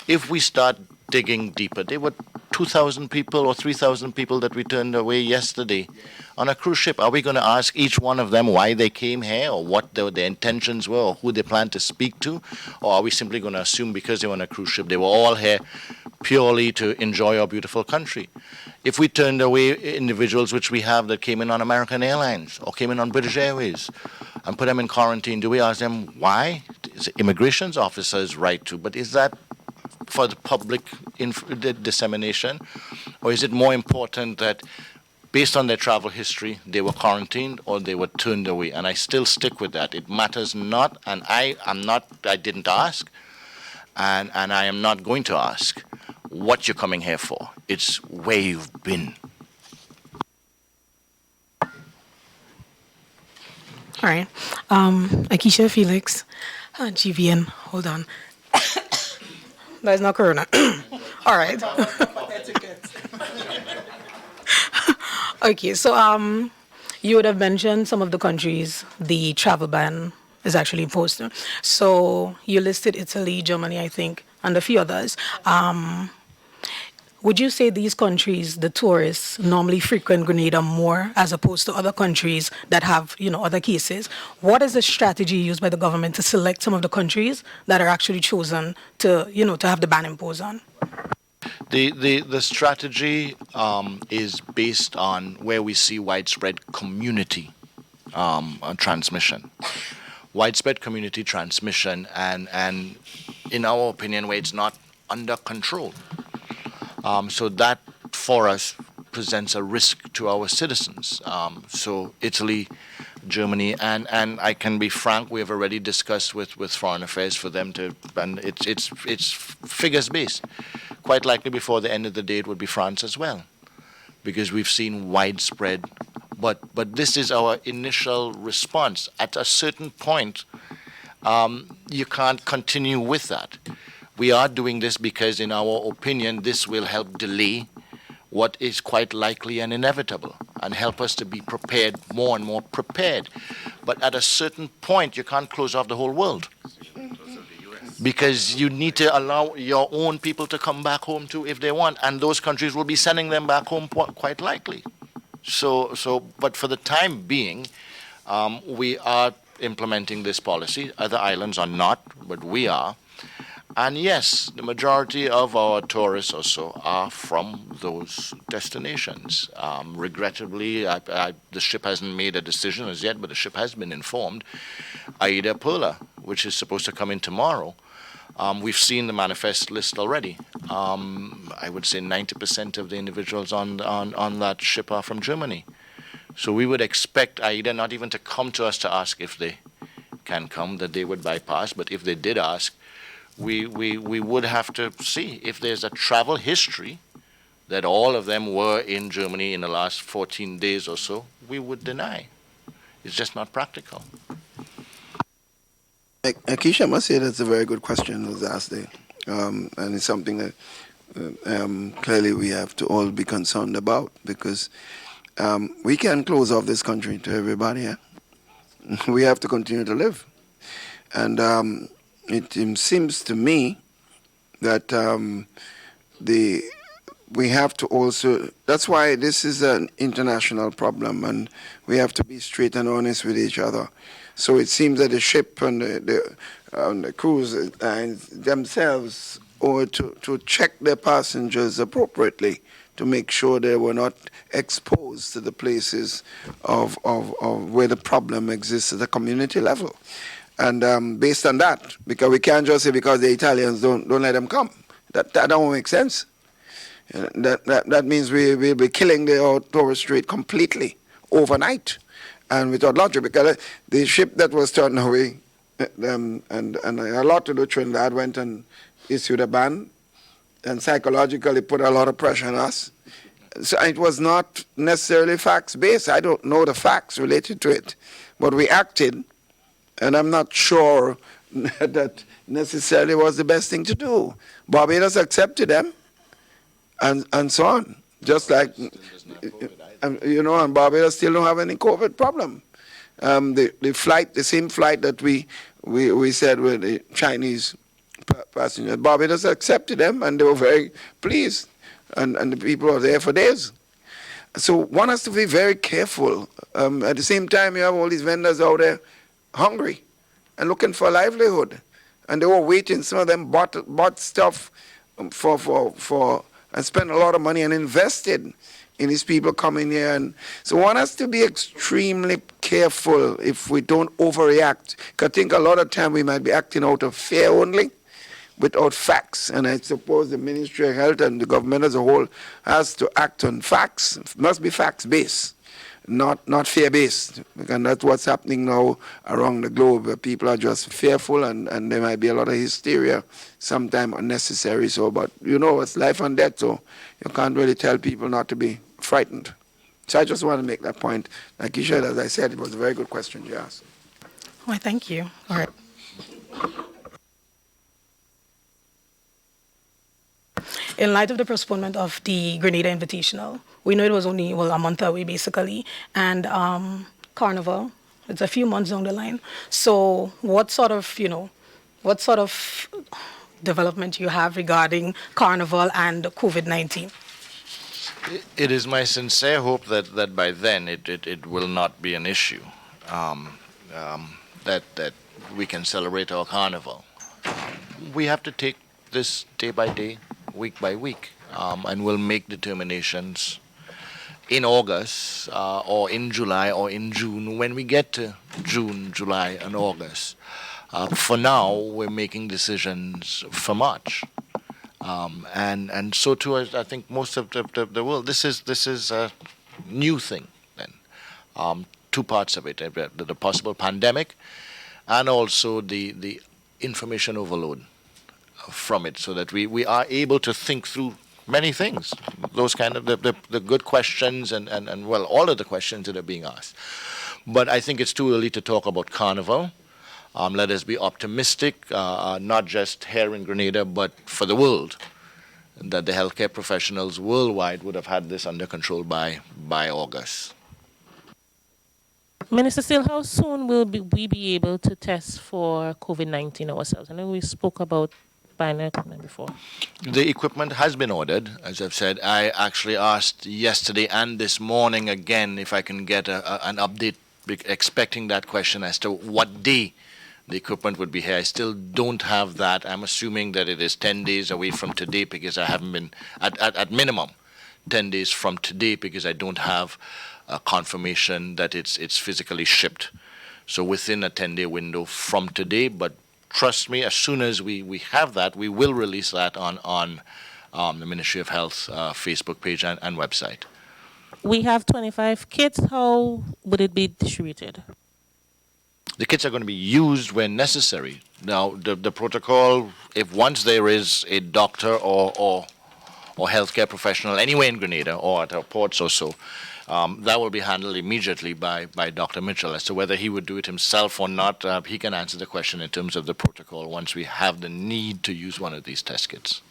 If we start digging deeper, there were 2,000 people or 3,000 people that we turned away yesterday on a cruise ship. Are we going to ask each one of them why they came here or what their intentions were or who they plan to speak to? Or are we simply going to assume because they were on a cruise ship, they were all here purely to enjoy our beautiful country? If we turned away individuals which we have that came in on American Airlines or came in on British Airways and put them in quarantine, do we ask them why? It's the immigration officer's right to, but is that for the public dissemination? Or is it more important that based on their travel history, they were quarantined or they were turned away? And I still stick with that. It matters not, and I didn't ask, and I am not going to ask what you're coming here for. It's where you've been. All right. Akeisha Felix, GVN. Hold on. That's not Corona. All right. Okay, so you would have mentioned some of the countries the travel ban is actually imposed on. So you listed Italy, Germany, I think, and a few others. Would you say these countries, the tourists, normally frequent Grenada more as opposed to other countries that have, other cases? What is the strategy used by the government to select some of the countries that are actually chosen to, to have the ban imposed on? The strategy is based on where we see widespread community transmission. Widespread community transmission and in our opinion, where it's not under control. So that, for us, presents a risk to our citizens. So Italy, Germany, and I can be frank, we have already discussed with Foreign Affairs for them to, and it's figures-based. Quite likely before the end of the day it would be France as well, because we've seen widespread, but this is our initial response. At a certain point, you can't continue with that. We are doing this because, in our opinion, this will help delay what is quite likely and inevitable and help us to be prepared, more and more prepared. But at a certain point, you can't close off the whole world. because you need to allow your own people to come back home too if they want, and those countries will be sending them back home quite likely. But for the time being, we are implementing this policy. Other islands are not, but we are. And yes, the majority of our tourists also are from those destinations. Regrettably, the ship hasn't made a decision as yet, but the ship has been informed. Aida Perla, which is supposed to come in tomorrow, we've seen the manifest list already. I would say 90% of the individuals on that ship are from Germany. So we would expect Aida not even to come to us to ask if they can come, that they would bypass. But if they did ask, we would have to see if there's a travel history that all of them were in Germany in the last 14 days or so, we would deny. It's just not practical. Keisha, I must say that's a very good question that was asked there. And it's something that clearly we have to all be concerned about, because we can't close off this country to everybody. Yeah? We have to continue to live. And it seems to me that we have to also, that's why this is an international problem, and we have to be straight and honest with each other. So it seems that the ship and the cruise lines themselves ought to check their passengers appropriately to make sure they were not exposed to the places of where the problem exists at the community level. And based on that, because we can't just say because the Italians don't let them come. That don't make sense. That means we'll be killing the Torres Strait completely overnight and without logic, because the ship that was turned away and a lot to do, Trinidad went and issued a ban and psychologically put a lot of pressure on us. So it was not necessarily facts-based. I don't know the facts related to it, but we acted, and I'm not sure that necessarily was the best thing to do. Barbados accepted them, and so on. Just like, and Barbados still don't have any COVID problem. The same flight that we said with the Chinese passengers, Barbados accepted them, and they were very pleased, and the people were there for days. So one has to be very careful. At the same time, you have all these vendors out there hungry and looking for a livelihood, and they were waiting. Some of them bought stuff for and spent a lot of money and invested in these people coming here. And so one has to be extremely careful if we don't overreact. Because I think a lot of time we might be acting out of fear only, without facts. And I suppose the Ministry of Health and the government as a whole has to act on facts. It must be facts-based, not fear-based. And that's what's happening now around the globe, where people are just fearful, and there might be a lot of hysteria, sometimes unnecessary. So, but it's life and death, so you can't really tell people not to be frightened. So I just want to make that point. Like you said, as I said, it was a very good question you asked. Well, thank you. All right. In light of the postponement of the Grenada Invitational, we know it was only a month away basically, and Carnival, it's a few months down the line. So what sort of development you have regarding Carnival and COVID-19? It is my sincere hope that by then it will not be an issue, that we can celebrate our Carnival. We have to take this day by day, week by week, and we'll make determinations in August or in July or in June when we get to June, July, and August. For now, we're making decisions for March, and so too, I think most of the world. This is a new thing. Then, two parts of it: the possible pandemic, and also the information overload from it, so that we are able to think through many things, those kind of the good questions and all of the questions that are being asked. But I think it's too early to talk about Carnival. Let us be optimistic, not just here in Grenada, but for the world, that the healthcare professionals worldwide would have had this under control by August. Minister Steele, how soon will we be able to test for COVID-19 ourselves? I know we spoke about buying equipment before. The equipment has been ordered, as I've said. I actually asked yesterday and this morning again if I can get an update, expecting that question as to what day the equipment would be here. I still don't have that. I'm assuming that it is 10 days away from today because I haven't been, at minimum, 10 days from today because I don't have a confirmation that it's physically shipped. So within a 10-day window from today, but trust me, as soon as we have that, we will release that on the Ministry of Health Facebook page and website. We have 25 kits. How would it be distributed? The kits are going to be used when necessary. Now, the protocol, if once there is a doctor or healthcare professional anywhere in Grenada or at our ports or so, that will be handled immediately by Dr. Mitchell. As to whether he would do it himself or not, he can answer the question in terms of the protocol once we have the need to use one of these test kits.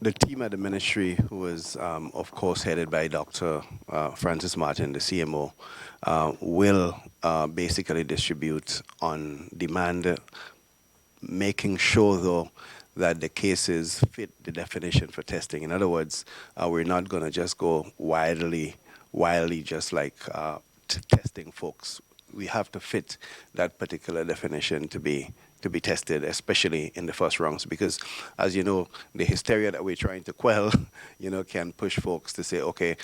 The team at the ministry, who is, of course, headed by Dr. Francis Martin, the CMO, will basically distribute on demand, making sure, though, that the cases fit the definition for testing. In other words, we're not going to just go wildly just like testing folks. We have to fit that particular definition to be tested, especially in the first rounds, because, as you know, the hysteria that we're trying to quell, can push folks to say, okay,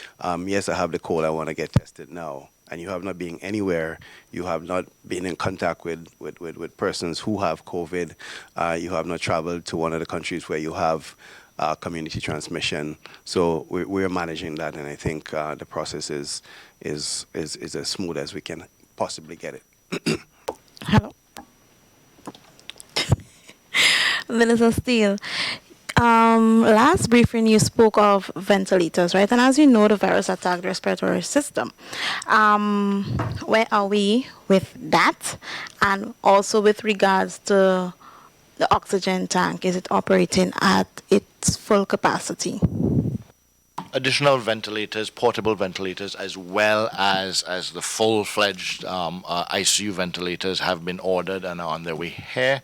yes, I have the cold, I want to get tested now. And you have not been anywhere, you have not been in contact with persons who have COVID, you have not traveled to one of the countries where you have community transmission. So we're managing that, and I think the process is as smooth as we can possibly get it. Hello. Minister Steele, last briefing you spoke of ventilators, right? And as you know, the virus attacked the respiratory system. Where are we with that? And also with regards to the oxygen tank, is it operating at its full capacity? Additional ventilators, portable ventilators, as well as the full-fledged ICU ventilators have been ordered and are on their way here.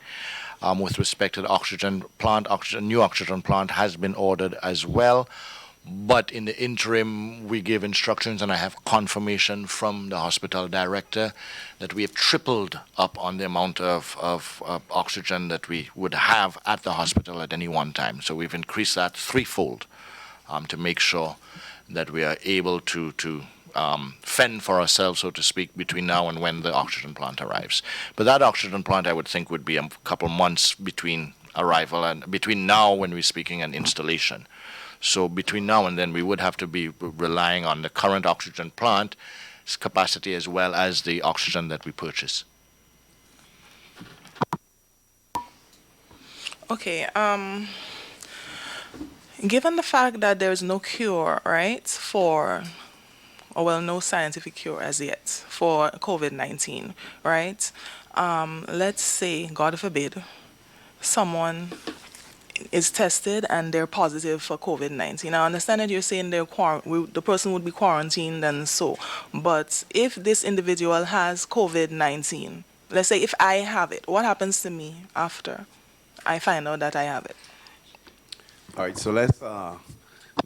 With respect to the oxygen plant, new oxygen plant has been ordered as well. But in the interim, we gave instructions, and I have confirmation from the hospital director that we have tripled up on the amount of oxygen that we would have at the hospital at any one time. So we've increased that threefold to make sure that we are able to fend for ourselves, so to speak, between now and when the oxygen plant arrives. But that oxygen plant, I would think, would be a couple months between arrival and between now when we're speaking and installation. So between now and then, we would have to be relying on the current oxygen plant's capacity as well as the oxygen that we purchase. Okay. Given the fact that there is no cure, right, no scientific cure as yet for COVID-19, right? Let's say, God forbid, someone is tested and they're positive for COVID-19. I understand that you're saying the person would be quarantined and so, but if this individual has COVID-19, let's say if I have it, what happens to me after I find out that I have it? All right, so let's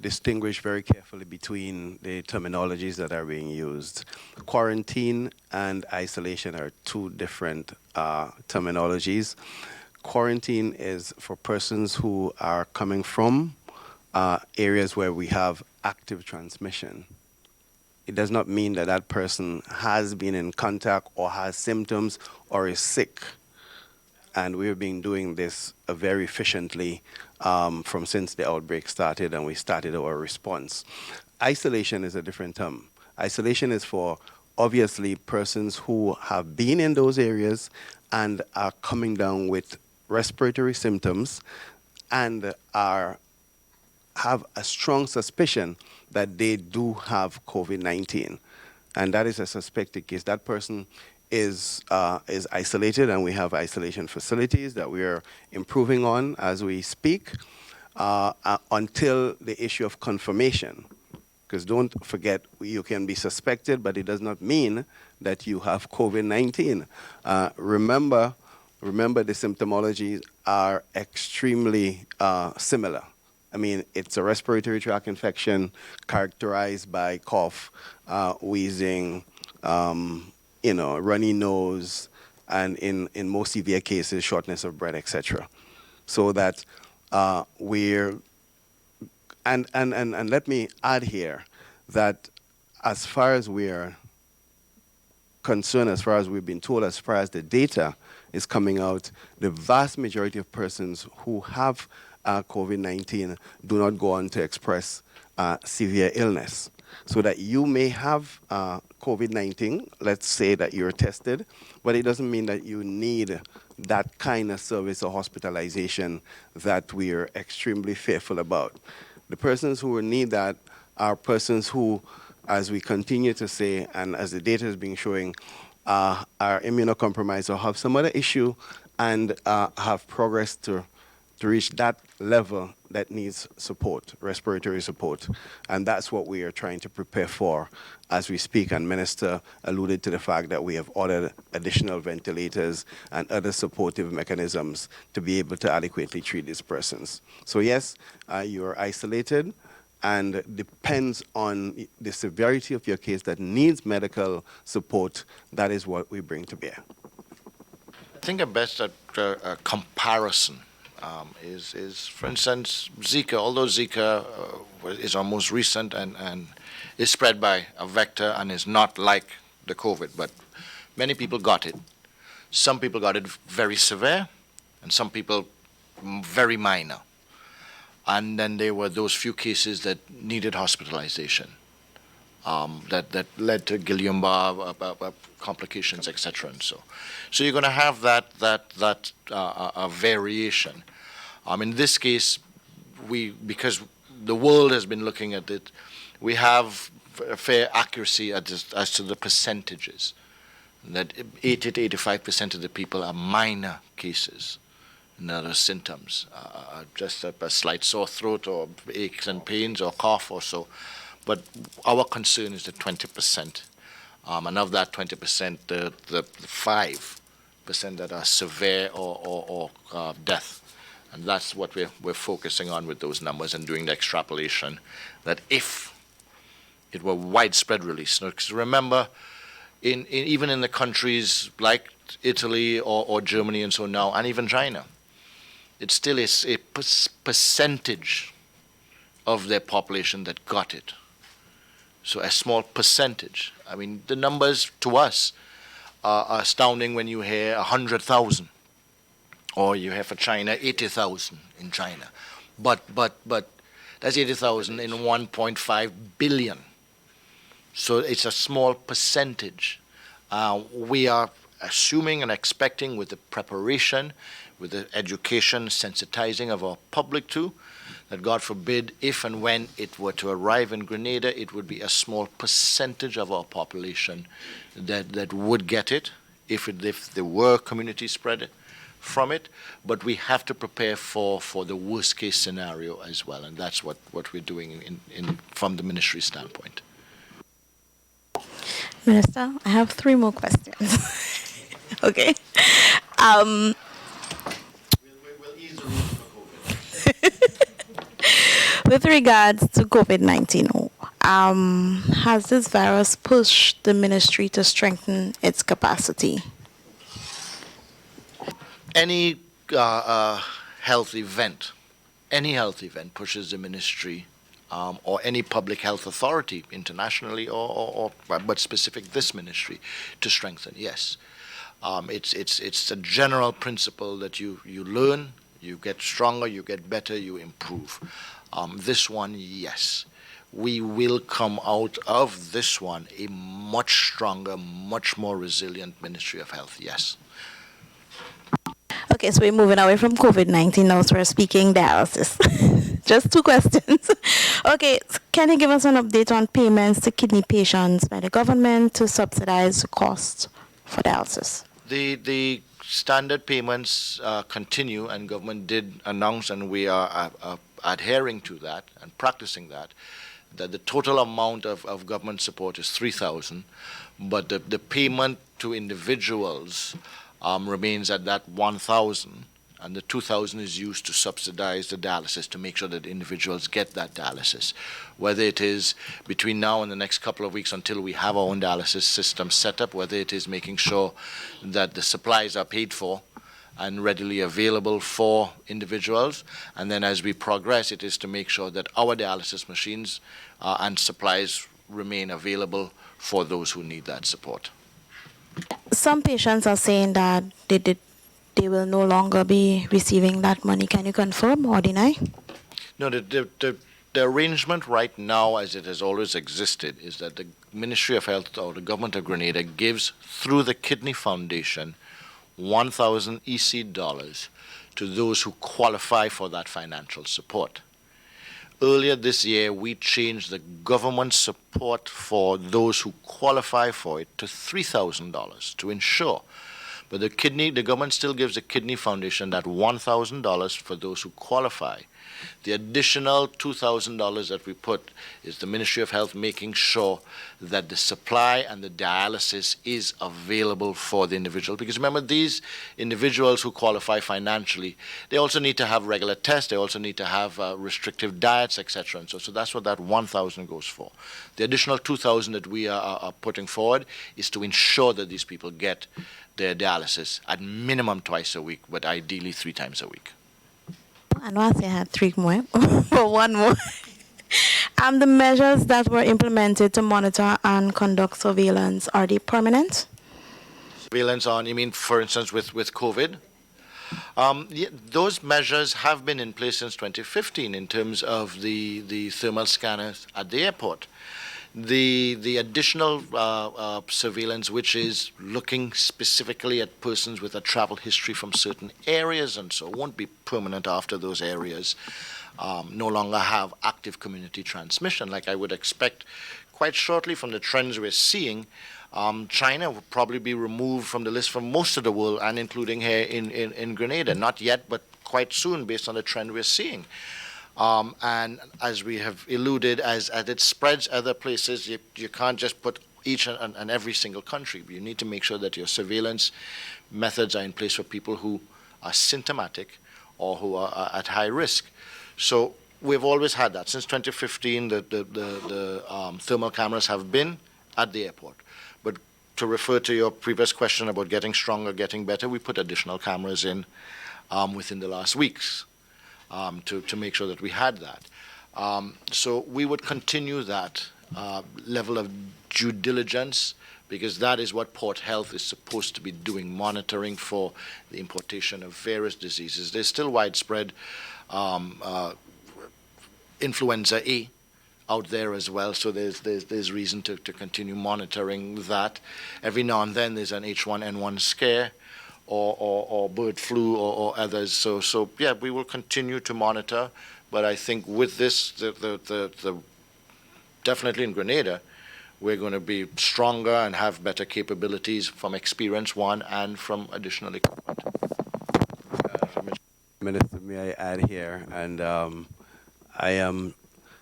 distinguish very carefully between the terminologies that are being used. Quarantine and isolation are two different terminologies. Quarantine is for persons who are coming from areas where we have active transmission. It does not mean that that person has been in contact or has symptoms or is sick. And we've been doing this very efficiently from since the outbreak started and we started our response. Isolation is a different term. Isolation is for obviously persons who have been in those areas and are coming down with respiratory symptoms and have a strong suspicion that they do have COVID-19. And that is a suspected case. That person is isolated, and we have isolation facilities that we are improving on as we speak until the issue of confirmation. Because don't forget, you can be suspected, but it does not mean that you have COVID-19. Remember, the symptomologies are extremely similar. I mean, it's a respiratory tract infection characterized by cough, wheezing, runny nose, and in most severe cases, shortness of breath, etc. So that and let me add here that as far as we're concerned, as far as we've been told, as far as the data is coming out, the vast majority of persons who have COVID-19 do not go on to express severe illness. So that you may have COVID-19, let's say that you're tested, but it doesn't mean that you need that kind of service or hospitalization that we are extremely fearful about. The persons who will need that are persons who, as we continue to say, and as the data is being showing, are immunocompromised or have some other issue and have progressed to reach that level that needs support, respiratory support. And that's what we are trying to prepare for as we speak. And Minister alluded to the fact that we have ordered additional ventilators and other supportive mechanisms to be able to adequately treat these persons. So yes, you are isolated, and depends on the severity of your case that needs medical support. That is what we bring to bear. I think a best comparison is, for instance, Zika. Although Zika is our most recent and is spread by a vector and is not like the COVID, but many people got it. Some people got it very severe, and some people very minor. And then there were those few cases that needed hospitalization, that led to Guillain-Barré complications, etc. And so you're going to have that variation. In this case, because the world has been looking at it, we have a fair accuracy as to the percentages. That 80 to 85% of the people are minor cases. No symptoms, just a slight sore throat or aches and pains or cough or so. But our concern is the 20%. And of that 20%, the 5% that are severe or death. And that's what we're focusing on with those numbers and doing the extrapolation, that if it were widespread release. Because remember, even in the countries like Italy or Germany and so now, and even China, it still is a percentage of their population that got it. So a small percentage. I mean, the numbers to us are astounding when you hear 100,000, or you have for China 80,000 in China. But that's 80,000 in 1.5 billion. So it's a small percentage. We are assuming and expecting, with the preparation, with the education, sensitizing of our public too, that God forbid, if and when it were to arrive in Grenada, it would be a small percentage of our population that would get it, if there were community spread from it. But we have to prepare for the worst case scenario as well, and that's what we're doing from the ministry standpoint. Minister, I have 3 more questions. Okay. We'll ease the rules for COVID. With regards to COVID-19, has this virus pushed the ministry to strengthen its capacity? Any health event pushes the ministry or any public health authority internationally or but specific this ministry to strengthen. Yes, it's a general principle that you learn, you get stronger, you get better, you improve. This one, yes, we will come out of this one a much stronger, much more resilient Ministry of Health. Yes. Okay, so we're moving away from COVID-19 now, so we're speaking dialysis. Just 2 questions. Okay, can you give us an update on payments to kidney patients by the government to subsidize the cost for dialysis? The standard payments continue, and government did announce, and we are adhering to that and practicing that that the total amount of government support is 3,000, but the payment to individuals remains at that 1,000, and the 2,000 is used to subsidize the dialysis to make sure that individuals get that dialysis. Whether it is between now and the next couple of weeks until we have our own dialysis system set up, whether it is making sure that the supplies are paid for and readily available for individuals, and then as we progress, it is to make sure that our dialysis machines and supplies remain available for those who need that support. Some patients are saying that they will no longer be receiving that money. Can you confirm or deny? No, the arrangement right now, as it has always existed, is that the Ministry of Health or the Government of Grenada gives, through the Kidney Foundation, 1,000 EC dollars to those who qualify for that financial support. Earlier this year, we changed the government support for those who qualify for it to $3,000 to ensure. But the government still gives the Kidney Foundation that $1,000 for those who qualify. The additional $2,000 that we put is the Ministry of Health making sure that the supply and the dialysis is available for the individual. Because remember, these individuals who qualify financially, they also need to have regular tests, they also need to have restrictive diets, etc. And so that's what that 1,000 goes for. The additional 2,000 that we are putting forward is to ensure that these people get their dialysis at minimum twice a week, but ideally 3 times a week. I know I say I had 3 more, but one more. The measures that were implemented to monitor and conduct surveillance, are they permanent? Surveillance on, you mean, for instance, with COVID? Yeah, those measures have been in place since 2015 in terms of the thermal scanners at the airport. The additional surveillance, which is looking specifically at persons with a travel history from certain areas and so won't be permanent after those areas no longer have active community transmission. Like I would expect quite shortly from the trends we're seeing, China will probably be removed from the list for most of the world and including here in Grenada. Not yet, but quite soon based on the trend we're seeing. And as we have alluded, as it spreads other places, you can't just put each and every single country. You need to make sure that your surveillance methods are in place for people who are symptomatic or who are at high risk. So we've always had that. Since 2015, the thermal cameras have been at the airport. But to refer to your previous question about getting stronger, getting better, we put additional cameras in within the last weeks. To make sure that we had that. So we would continue that level of due diligence because that is what Port Health is supposed to be doing, monitoring for the importation of various diseases. There's still widespread influenza A out there as well, so there's reason to continue monitoring that. Every now and then there's an H1N1 scare, or bird flu or others. So yeah, we will continue to monitor. But I think with this, the definitely in Grenada, we're going to be stronger and have better capabilities from experience, one, and from additional equipment. Minister, may I add here, and I am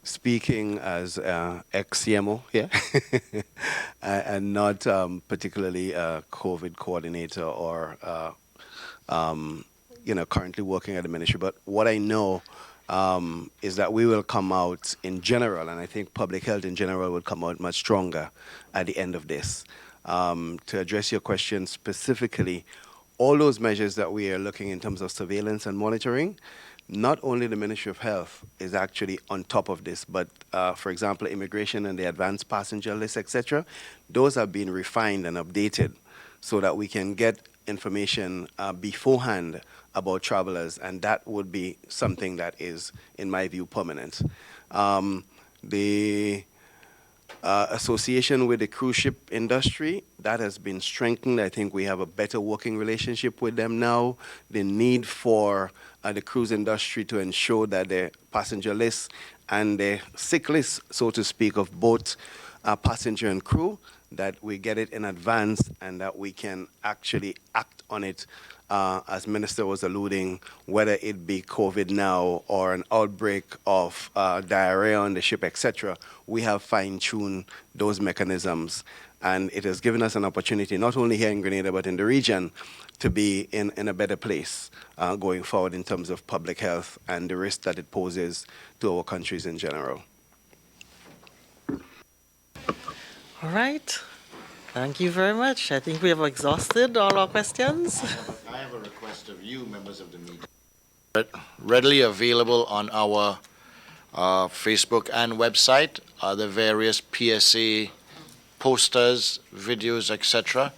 speaking as ex-CMO here, and not particularly a COVID coordinator or, currently working at the ministry. But what I know is that we will come out in general, and I think public health in general will come out much stronger at the end of this. To address your question specifically, all those measures that we are looking in terms of surveillance and monitoring, not only the Ministry of Health is actually on top of this, but for example, immigration and the advanced passenger list, etc., those have been refined and updated so that we can get information beforehand about travelers, and that would be something that is, in my view, permanent. The association with the cruise ship industry, that has been strengthened. I think we have a better working relationship with them now. The need for the cruise industry to ensure that the passenger list and the sick list, so to speak, of both passenger and crew, that we get it in advance and that we can actually act on it, as Minister was alluding, whether it be COVID now or an outbreak of diarrhea on the ship, etc. We have fine-tuned those mechanisms, and it has given us an opportunity, not only here in Grenada but in the region, to be in a better place going forward in terms of public health and the risk that it poses to our countries in general. All right. Thank you very much. I think we have exhausted all our questions. I have a request of you, members of the media. Readily available on our Facebook and website are the various PSA posters, videos, etc.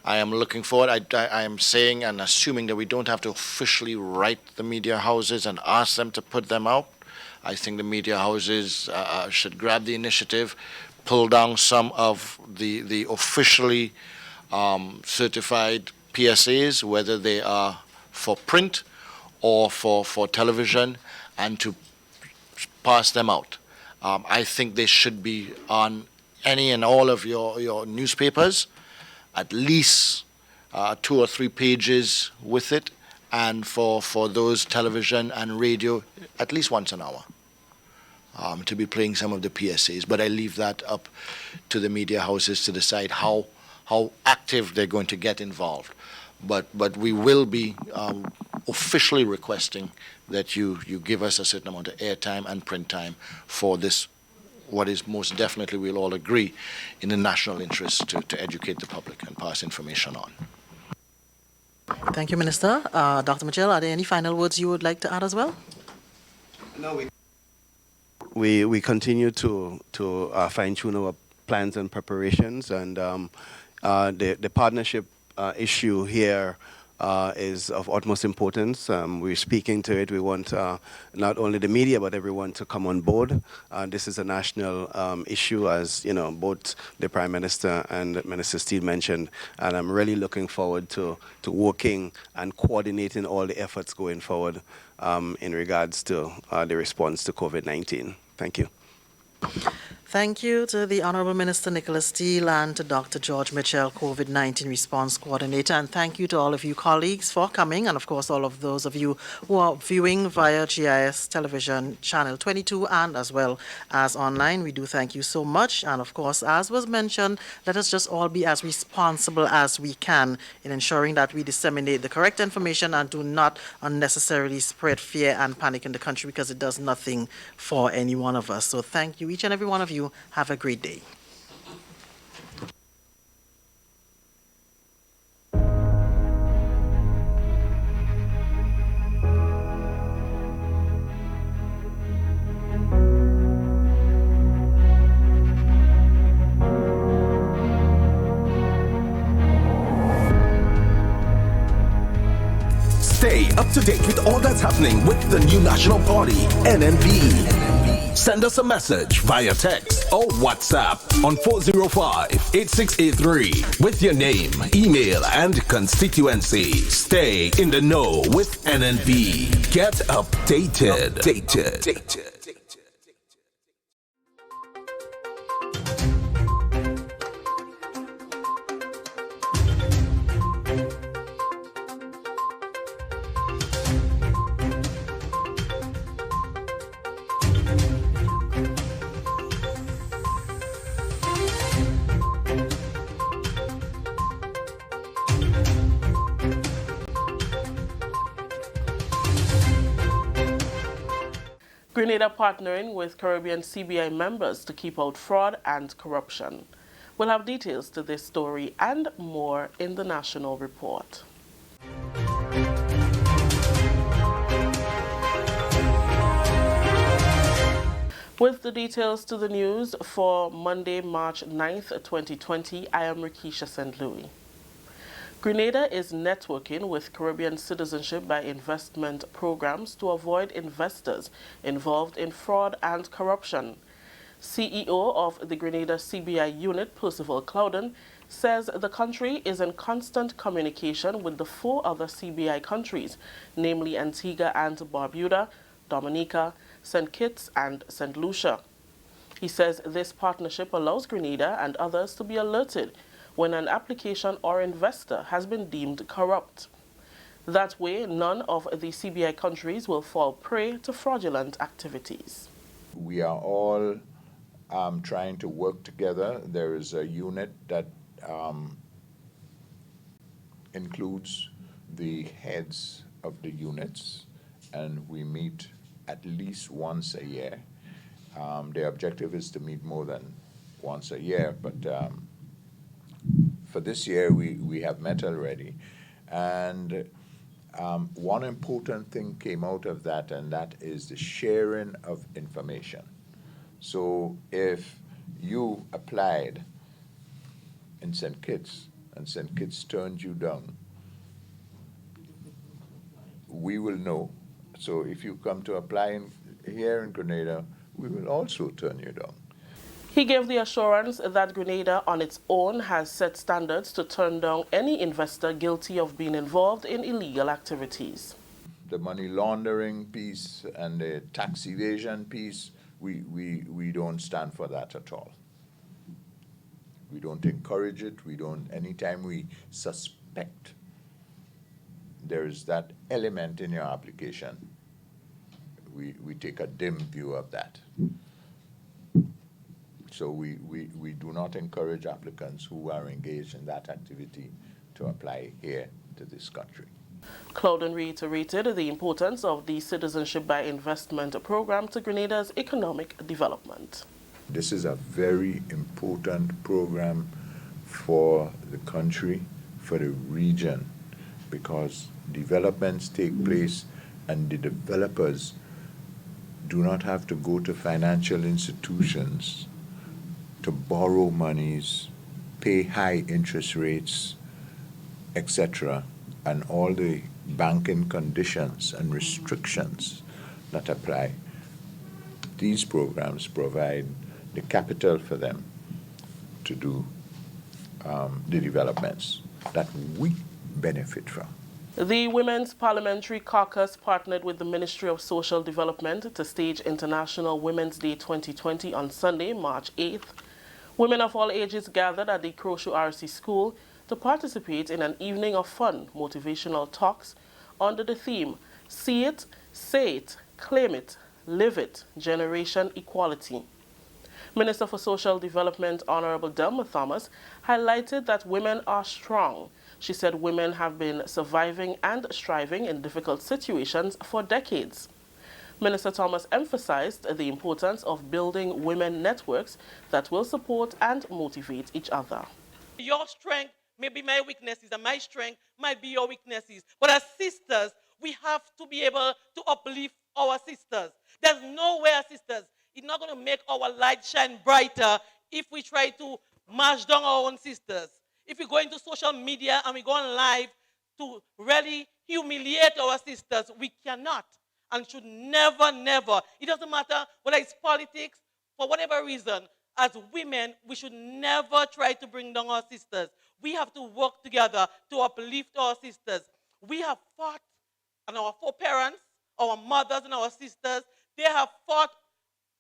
I am looking forward. I am saying and assuming that we don't have to officially write the media houses and ask them to put them out. I think the media houses should grab the initiative, pull down some of the officially certified PSAs, whether they are for print or for television, and to pass them out. I think they should be on any and all of your newspapers, at least 2 or 3 pages with it, and for those television and radio, at least once an hour, to be playing some of the PSAs. But I leave that up to the media houses to decide how active they're going to get involved. But we will be officially requesting that you give us a certain amount of airtime and print time for this, what is most definitely, we'll all agree, in the national interest to educate the public and pass information on. Thank you, Minister. Dr. Mitchell, are there any final words you would like to add as well? No, we continue to fine-tune our plans and preparations, and the partnership issue here is of utmost importance. We're speaking to it. We want not only the media but everyone to come on board. This is a national issue, as you know, both the Prime Minister and Minister Steele mentioned, and I'm really looking forward to working and coordinating all the efforts going forward in regards to the response to COVID-19. Thank you. Thank you to the Honorable Minister Nicholas Steele and to Dr. George Mitchell, COVID-19 Response Coordinator. And thank you to all of you colleagues for coming, and of course all of those of you who are viewing via GIS Television Channel 22 and as well as online. We do thank you so much. And of course, as was mentioned, let us just all be as responsible as we can in ensuring that we disseminate the correct information and do not unnecessarily spread fear and panic in the country, because it does nothing for any one of us. So thank you, each and every one of you. Have a great day. Stay up to date with all that's happening with the new National Party, NNP. Send us a message via text or WhatsApp on 405-8683 with your name, email, and constituency. Stay in the know with NNP. Get updated. Grenada partnering with Caribbean CBI members to keep out fraud and corruption. We'll have details to this story and more in the national report. With the details to the news for Monday, March 9th, 2020, I am Rikisha St. Louis. Grenada is networking with Caribbean citizenship by investment programs to avoid investors involved in fraud and corruption. CEO of the Grenada CBI unit, Percival Clouden, says the country is in constant communication with the 4 other CBI countries, namely Antigua and Barbuda, Dominica, St. Kitts, and St. Lucia. He says this partnership allows Grenada and others to be alerted when an application or investor has been deemed corrupt. That way, none of the CBI countries will fall prey to fraudulent activities. We are all trying to work together. There is a unit that includes the heads of the units, and we meet at least once a year. The objective is to meet more than once a year, but for this year we have met already. And one important thing came out of that, and that is the sharing of information. So if you applied in St. Kitts and St. Kitts turned you down, we will know. So if you come to apply here in Grenada, we will also turn you down. He gave the assurance that Grenada on its own has set standards to turn down any investor guilty of being involved in illegal activities. The money laundering piece and the tax evasion piece, we don't stand for that at all. We don't encourage it. We don't, anytime we suspect there is that element in your application, we take a dim view of that. So we do not encourage applicants who are engaged in that activity to apply here to this country. Clouden reiterated the importance of the Citizenship by Investment program to Grenada's economic development. This is a very important program for the country, for the region, because developments take place and the developers do not have to go to financial institutions to borrow monies, pay high interest rates, etc., and all the banking conditions and restrictions that apply. These programs provide the capital for them to do the developments that we benefit from. The Women's Parliamentary Caucus partnered with the Ministry of Social Development to stage International Women's Day 2020 on Sunday, March 8th. Women of all ages gathered at the Carriacou RC School to participate in an evening of fun, motivational talks under the theme, See It, Say It, Claim It, Live It, Generation Equality. Minister for Social Development, Honorable Delma Thomas, highlighted that women are strong. She said women have been surviving and striving in difficult situations for decades. Minister Thomas emphasized the importance of building women networks that will support and motivate each other. Your strength may be my weaknesses, and my strength might be your weaknesses. But as sisters, we have to be able to uplift our sisters. There's no way, sisters, it's not going to make our light shine brighter if we try to mash down our own sisters. If we go into social media and we go on live to really humiliate our sisters, we cannot and should never, never. It doesn't matter whether it's politics, for whatever reason, as women, we should never try to bring down our sisters. We have to work together to uplift our sisters. We have fought, and our foreparents, our mothers and our sisters, they have fought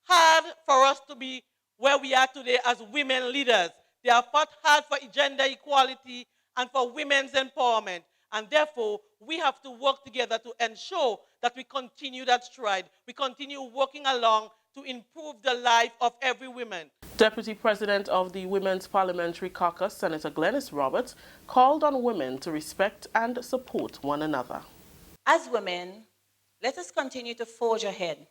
hard for us to be where we are today as women leaders. They have fought hard for gender equality and for women's empowerment. And therefore, we have to work together to ensure that we continue that stride. We continue working along to improve the life of every woman. Deputy President of the Women's Parliamentary Caucus, Senator Glenys Roberts, called on women to respect and support one another. As women, let us continue to forge ahead.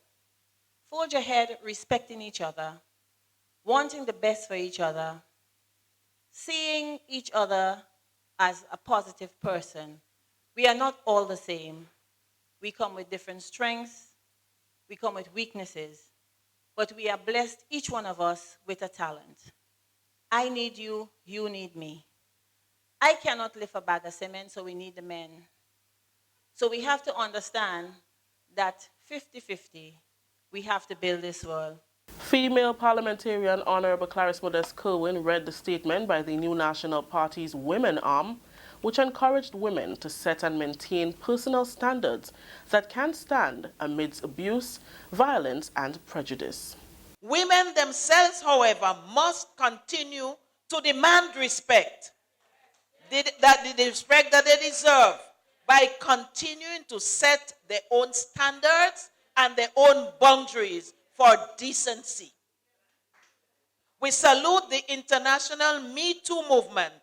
Forge ahead respecting each other, wanting the best for each other, seeing each other as a positive person. We are not all the same. We come with different strengths, we come with weaknesses, but we are blessed, each one of us, with a talent. I need you, you need me. I cannot lift a bag of cement, so we need the men. So we have to understand that 50-50, we have to build this world. Female parliamentarian Honorable Clarice Modest Kerwin read the statement by the New National Party's Women Arm, which encouraged women to set and maintain personal standards that can stand amidst abuse, violence, and prejudice. Women themselves, however, must continue to demand respect, the respect that they deserve, by continuing to set their own standards and their own boundaries for decency. We salute the international Me Too movement,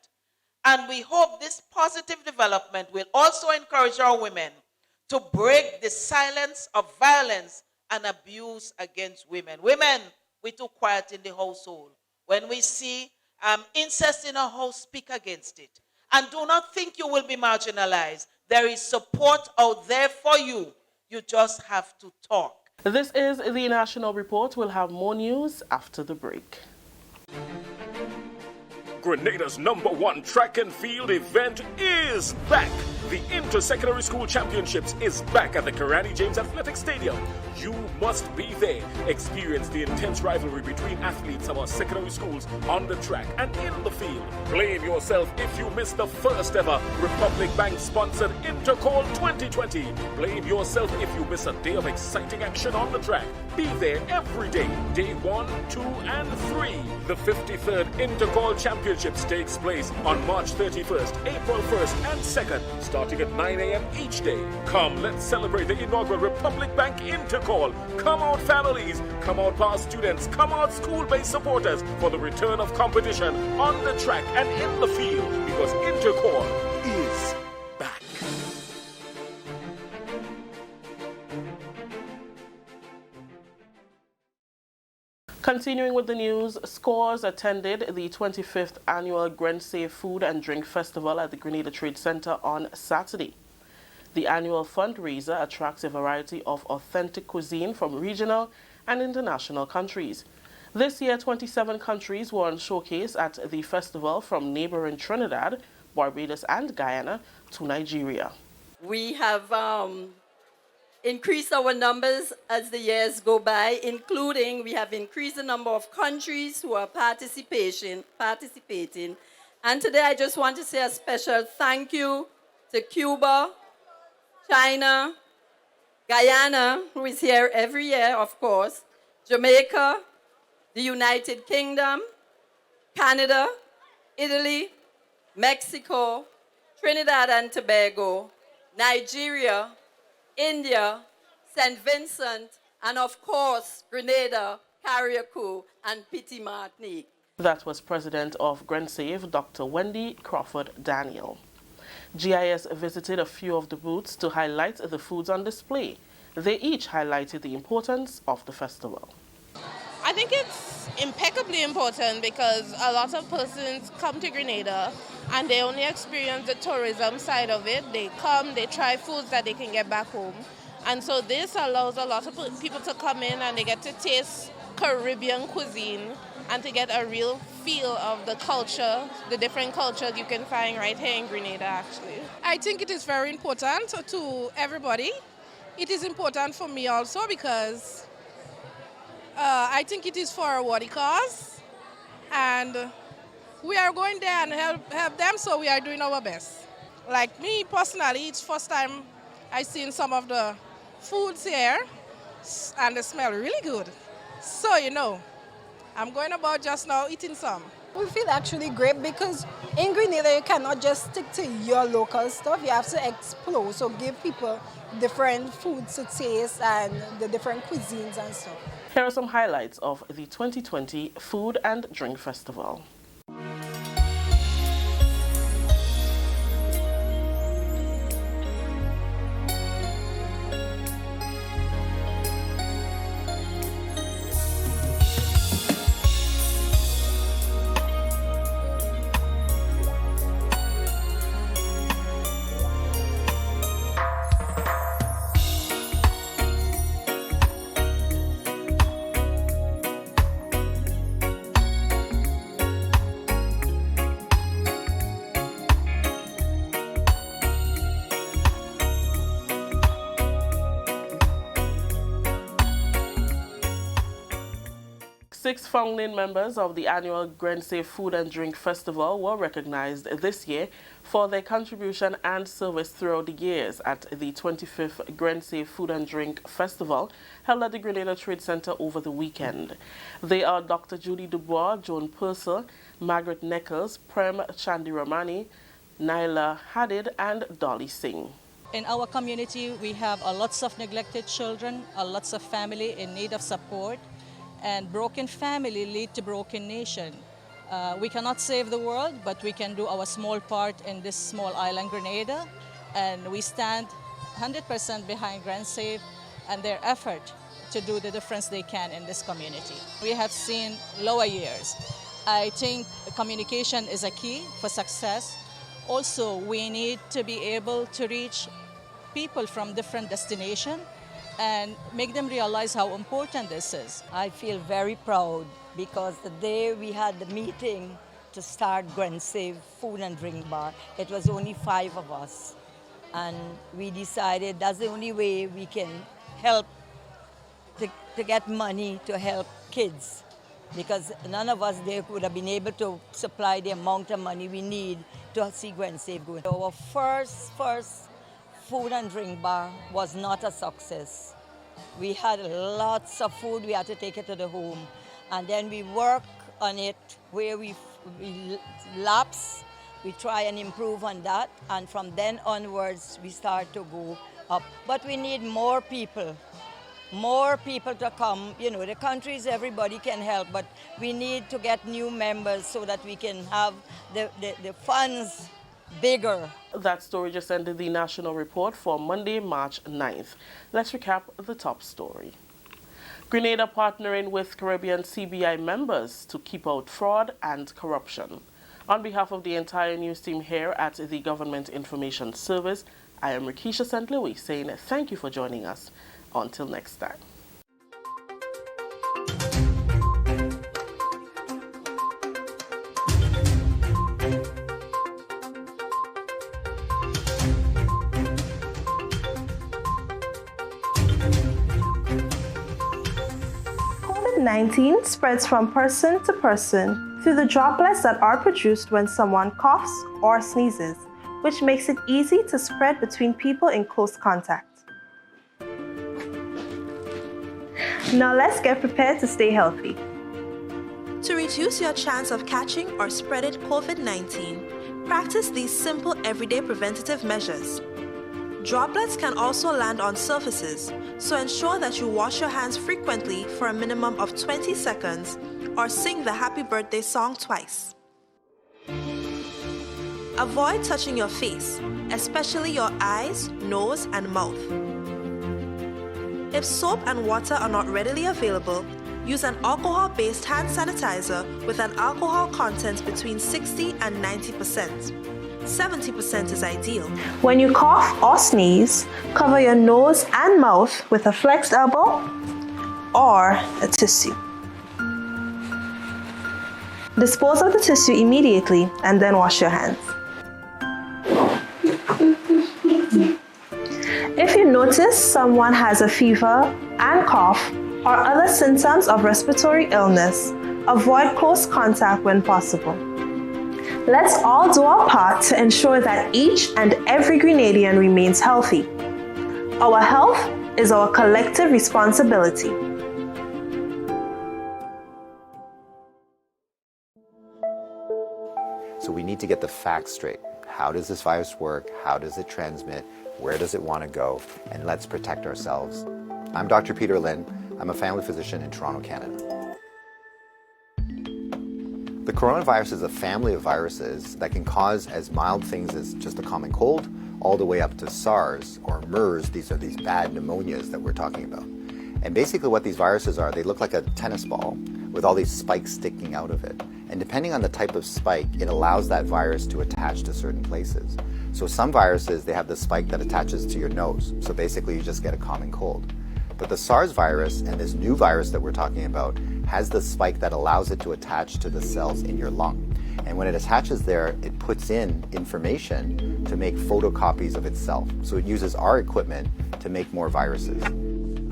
and we hope this positive development will also encourage our women to break the silence of violence and abuse against women. Women, we're too quiet in the household. When we see incest in a house, speak against it. And do not think you will be marginalized. There is support out there for you. You just have to talk. This is the National Report. We'll have more news after the break. Grenada's #1 track and field event is back. The Inter-Secondary School Championships is back at the Carriacou James Athletic Stadium. You must be there. Experience the intense rivalry between athletes of our secondary schools on the track and in the field. Blame yourself if you missed the first ever Republic Bank sponsored Intercall 2020. Blame yourself if you miss a day of exciting action on the track. Be there every day, day 1, 2, and 3. The 53rd Intercall Championships takes place on March 31st, April 1st, and 2nd, starting at 9 a.m. each day. Come, let's celebrate the inaugural Republic Bank Intercall. Come out families, come out past students, come out school-based supporters for the return of competition on the track and in the field, because Intercall is back. Continuing with the news, scores attended the 25th annual Grensafe Food and Drink Festival at the Grenada Trade Center on Saturday. The annual fundraiser attracts a variety of authentic cuisine from regional and international countries. This year, 27 countries were on showcase at the festival, from neighboring Trinidad, Barbados, and Guyana to Nigeria. We have increased our numbers as the years go by, including we have increased the number of countries who are participating. And today I just want to say a special thank you to Cuba, China, Guyana, who is here every year, of course, Jamaica, the United Kingdom, Canada, Italy, Mexico, Trinidad and Tobago, Nigeria, India, St. Vincent, and of course, Grenada, Carriacou, and Petit Martinique. That was President of Grensafe, Dr. Wendy Crawford Daniel. GIS visited a few of the booths to highlight the foods on display. They each highlighted the importance of the festival. I think it's impeccably important because a lot of persons come to Grenada and they only experience the tourism side of it. They come, they try foods that they can get back home. And so this allows a lot of people to come in and they get to taste Caribbean cuisine and to get a real feel of the culture, the different cultures you can find right here in Grenada, actually. I think it is very important to everybody. It is important for me also because I think it is for a worthy cause, and we are going there and help them, so we are doing our best. Like me personally, it's first time I've seen some of the foods here, and they smell really good. So, you know, I'm going about just now eating some. We feel actually great because in Grenada you cannot just stick to your local stuff. You have to explore, so give people different foods to taste and the different cuisines and stuff. Here are some highlights of the 2020 Food and Drink Festival. 6 founding members of the annual Grensafe Food and Drink Festival were recognized this year for their contribution and service throughout the years at the 25th Grensafe Food and Drink Festival held at the Grenada Trade Center over the weekend. They are Dr. Judy Dubois, Joan Purcell, Margaret Nichols, Prem Chandiramani, Naila Hadid, and Dolly Singh. In our community, we have lots of neglected children, lots of family in need of support, and broken family lead to broken nation. We cannot save the world, but we can do our small part in this small island, Grenada, and we stand 100% behind Grensafe and their effort to do the difference they can in this community. We have seen lower years. I think communication is a key for success. Also, we need to be able to reach people from different destinations and make them realize how important this is. I feel very proud because the day we had the meeting to start Grensafe Food and Drink Bar, it was only 5 of us. And we decided that's the only way we can help to get money to help kids, because none of us there would have been able to supply the amount of money we need to see Grensafe going. Our first food and drink bar was not a success. We had lots of food, we had to take it to the home. And then we work on it where we lapse, we try and improve on that. And from then onwards, we start to go up. But we need more people to come. You know, the countries, everybody can help, but we need to get new members so that we can have the funds bigger. That story just ended the national report for Monday, March 9th. Let's recap the top story. Grenada partnering with Caribbean CBI members to keep out fraud and corruption. On behalf of the entire news team here at the Government Information Service, I am Rikisha St. Louis saying thank you for joining us. Until next time. COVID-19 spreads from person to person through the droplets that are produced when someone coughs or sneezes, which makes it easy to spread between people in close contact. Now let's get prepared to stay healthy. To reduce your chance of catching or spreading COVID-19, practice these simple everyday preventative measures. Droplets can also land on surfaces, so ensure that you wash your hands frequently for a minimum of 20 seconds or sing the happy birthday song twice. Avoid touching your face, especially your eyes, nose, and mouth. If soap and water are not readily available, use an alcohol-based hand sanitizer with an alcohol content between 60 and 90%. 70% is ideal. When you cough or sneeze, cover your nose and mouth with a flexed elbow or a tissue. Dispose of the tissue immediately and then wash your hands. If you notice someone has a fever and cough or other symptoms of respiratory illness, avoid close contact when possible. Let's all do our part to ensure that each and every Grenadian remains healthy. Our health is our collective responsibility. So we need to get the facts straight. How does this virus work? How does it transmit? Where does it want to go? And let's protect ourselves. I'm Dr. Peter Lynn. I'm a family physician in Toronto, Canada. The coronavirus is a family of viruses that can cause as mild things as just a common cold, all the way up to SARS or MERS. These are these bad pneumonias that we're talking about. And basically what these viruses are, they look like a tennis ball with all these spikes sticking out of it. And depending on the type of spike, it allows that virus to attach to certain places. So some viruses, they have the spike that attaches to your nose. So basically you just get a common cold. But the SARS virus and this new virus that we're talking about has the spike that allows it to attach to the cells in your lung. And when it attaches there, it puts in information to make photocopies of itself. So it uses our equipment to make more viruses.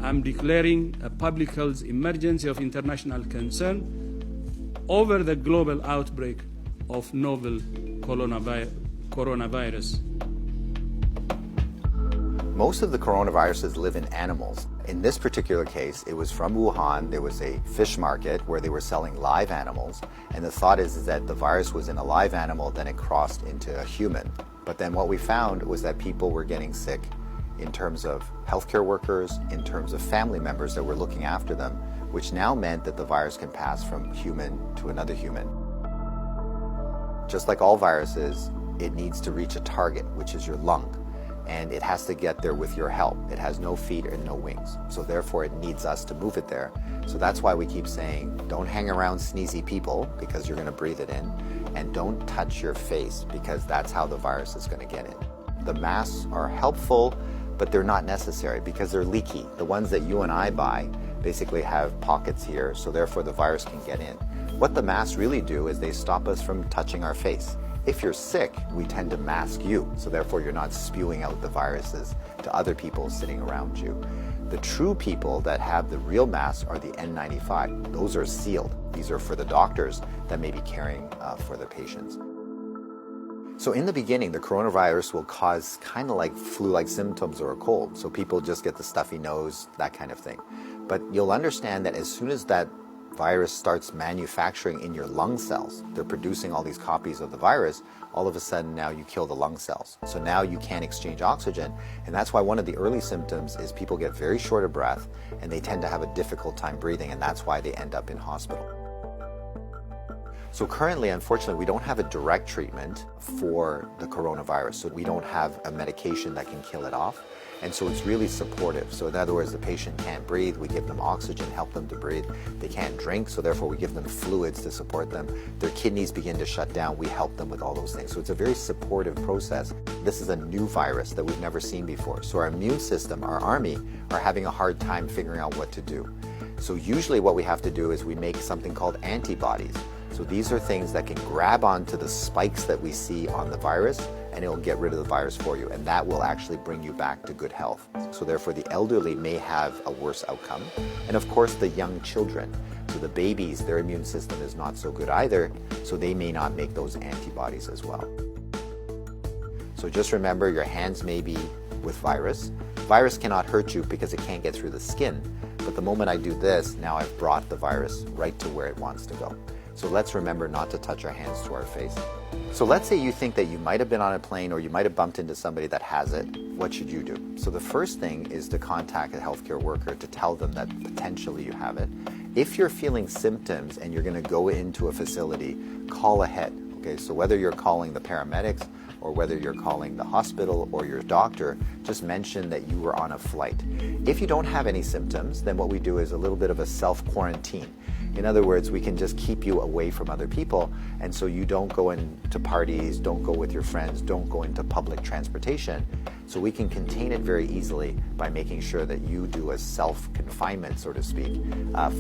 I'm declaring a public health emergency of international concern over the global outbreak of novel coronavirus. Most of the coronaviruses live in animals. In this particular case, it was from Wuhan. There was a fish market where they were selling live animals. And the thought is that the virus was in a live animal, then it crossed into a human. But then what we found was that people were getting sick in terms of healthcare workers, in terms of family members that were looking after them, which now meant that the virus can pass from human to another human. Just like all viruses, it needs to reach a target, which is your lung. And it has to get there with your help. It has no feet and no wings. So therefore it needs us to move it there. So that's why we keep saying, don't hang around sneezy people because you're going to breathe it in. And don't touch your face because that's how the virus is going to get in. The masks are helpful, but they're not necessary because they're leaky. The ones that you and I buy basically have pockets here, so therefore the virus can get in. What the masks really do is they stop us from touching our face. If you're sick, we tend to mask you, so therefore you're not spewing out the viruses to other people sitting around you. The true people that have the real masks are the N95. Those are sealed. These are for the doctors that may be caring for the patients. So in the beginning, the coronavirus will cause kind of like flu-like symptoms or a cold. So people just get the stuffy nose, that kind of thing. But you'll understand that as soon as that virus starts manufacturing in your lung cells, they're producing all these copies of the virus, all of a sudden now you kill the lung cells. So now you can't exchange oxygen, and that's why one of the early symptoms is people get very short of breath and they tend to have a difficult time breathing, and that's why they end up in hospital. So currently, unfortunately, we don't have a direct treatment for the coronavirus. So we don't have a medication that can kill it off. And so it's really supportive. So in other words, the patient can't breathe, we give them oxygen, help them to breathe. They can't drink, so therefore we give them fluids to support them. Their kidneys begin to shut down, we help them with all those things. So it's a very supportive process. This is a new virus that we've never seen before. So our immune system, our army, are having a hard time figuring out what to do. So usually what we have to do is we make something called antibodies. So these are things that can grab onto the spikes that we see on the virus, and it'll get rid of the virus for you, and that will actually bring you back to good health. So therefore the elderly may have a worse outcome, and of course the young children. So the babies, their immune system is not so good either, so they may not make those antibodies as well. So just remember, your hands may be with virus. Virus cannot hurt you because it can't get through the skin, but the moment I do this, now I've brought the virus right to where it wants to go. So let's remember not to touch our hands to our face. So let's say you think that you might have been on a plane or you might have bumped into somebody that has it. What should you do? So the first thing is to contact a healthcare worker to tell them that potentially you have it. If you're feeling symptoms and you're going to go into a facility, call ahead. Okay, so whether you're calling the paramedics or whether you're calling the hospital or your doctor, just mention that you were on a flight. If you don't have any symptoms, then what we do is a little bit of a self-quarantine. In other words, we can just keep you away from other people, and so you don't go into parties, don't go with your friends, don't go into public transportation. So we can contain it very easily by making sure that you do a self-confinement, so to speak,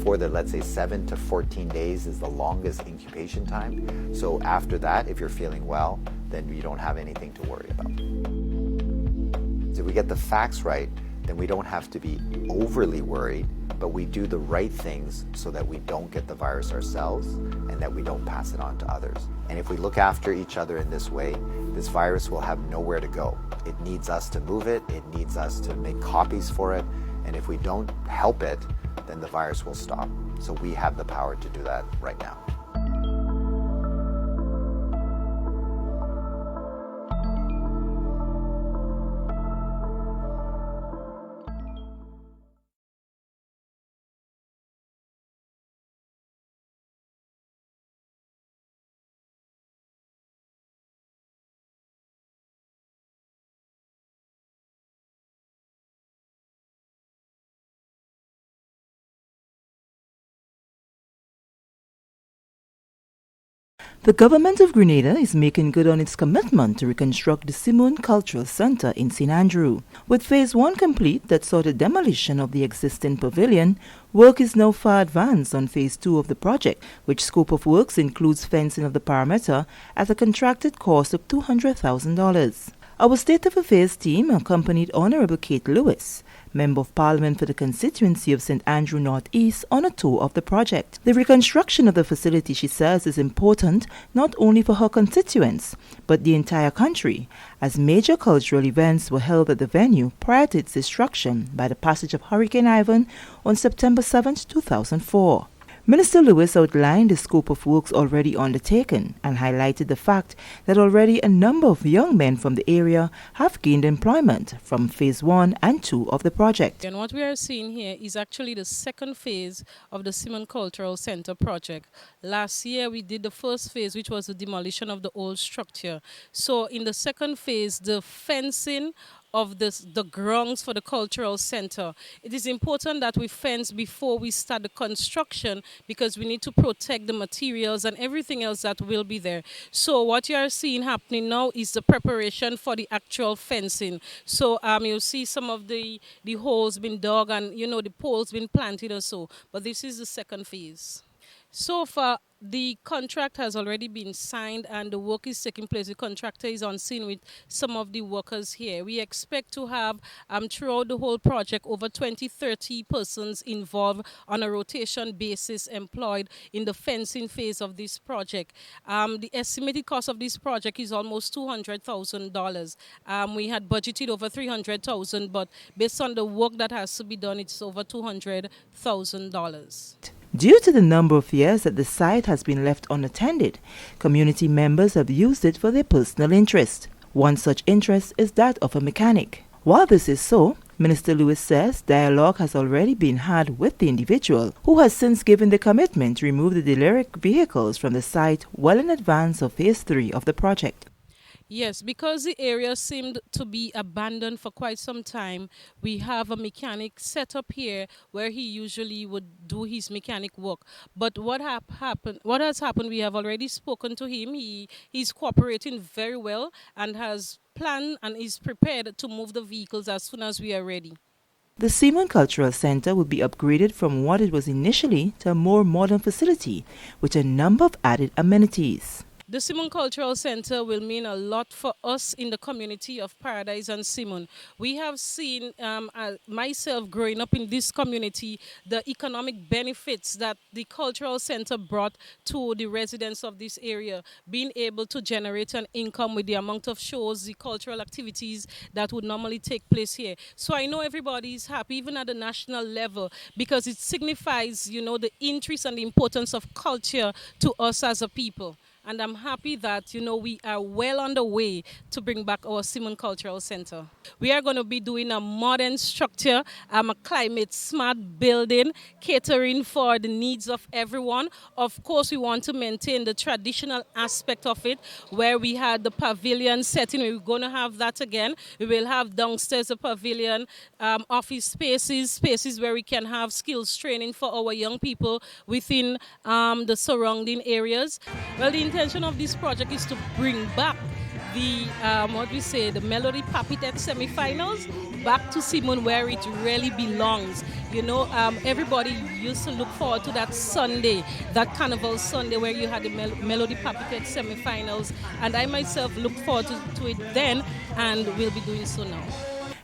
for the, let's say, 7 to 14 days is the longest incubation time. So after that, if you're feeling well, then you don't have anything to worry about. So if we get the facts right, then we don't have to be overly worried, but we do the right things so that we don't get the virus ourselves and that we don't pass it on to others. And if we look after each other in this way, this virus will have nowhere to go. It needs us to move it, it needs us to make copies for it, and if we don't help it, then the virus will stop. So we have the power to do that right now. The government of Grenada is making good on its commitment to reconstruct the Simone Cultural Center in St. Andrew. With Phase 1 complete that saw the demolition of the existing pavilion, work is now far advanced on Phase 2 of the project, which scope of works includes fencing of the perimeter at a contracted cost of $200,000. Our State of Affairs team accompanied Honorable Kate Lewis, Member of Parliament for the constituency of St. Andrew North East, on a tour of the project. The reconstruction of the facility, she says, is important not only for her constituents, but the entire country, as major cultural events were held at the venue prior to its destruction by the passage of Hurricane Ivan on September 7, 2004. Minister Lewis outlined the scope of works already undertaken and highlighted the fact that already a number of young men from the area have gained employment from Phase 1 and 2 of the project. And what we are seeing here is actually the second phase of the Simon Cultural Center project. Last year we did the first phase, which was the demolition of the old structure. So in the second phase, the fencing of the grounds for the cultural center. It is important that we fence before we start the construction because we need to protect the materials and everything else that will be there. So what you are seeing happening now is the preparation for the actual fencing. So you'll see some of the holes been dug and the poles been planted or so. But this is the second phase. So far, the contract has already been signed and the work is taking place. The contractor is on scene with some of the workers here. We expect to have, throughout the whole project, over 20-30 persons involved on a rotation basis employed in the fencing phase of this project. The estimated cost of this project is almost $200,000. We had budgeted over $300,000, but based on the work that has to be done, it's over $200,000. Due to the number of years that the site has been left unattended, community members have used it for their personal interest. One such interest is that of a mechanic. While this is so, Minister Lewis says dialogue has already been had with the individual, who has since given the commitment to remove the derelict vehicles from the site well in advance of Phase 3 of the project. Yes, because the area seemed to be abandoned for quite some time, we have a mechanic set up here where he usually would do his mechanic work. But what has happened, we have already spoken to him. He's cooperating very well and has planned and is prepared to move the vehicles as soon as we are ready. The Simon Cultural Center will be upgraded from what it was initially to a more modern facility with a number of added amenities. The Simon Cultural Center will mean a lot for us in the community of Paradise and Simon. We have seen, myself growing up in this community, the economic benefits that the Cultural Center brought to the residents of this area, being able to generate an income with the amount of shows, the cultural activities that would normally take place here. So I know everybody is happy, even at the national level, because it signifies, the interest and the importance of culture to us as a people. And I'm happy that, we are well on the way to bring back our Simon Cultural Center. We are going to be doing a modern structure, a climate smart building, catering for the needs of everyone. Of course, we want to maintain the traditional aspect of it, where we had the pavilion setting. We're going to have that again. We will have downstairs a pavilion, office spaces where we can have skills training for our young people within the surrounding areas. Well, the intention of this project is to bring back the the Melody Papitet semi-finals back to Simon, where it really belongs. Everybody used to look forward to that Sunday, that Carnival Sunday, where you had the Melody Papitet semi-finals, and I myself looked forward to it then, and will be doing so now.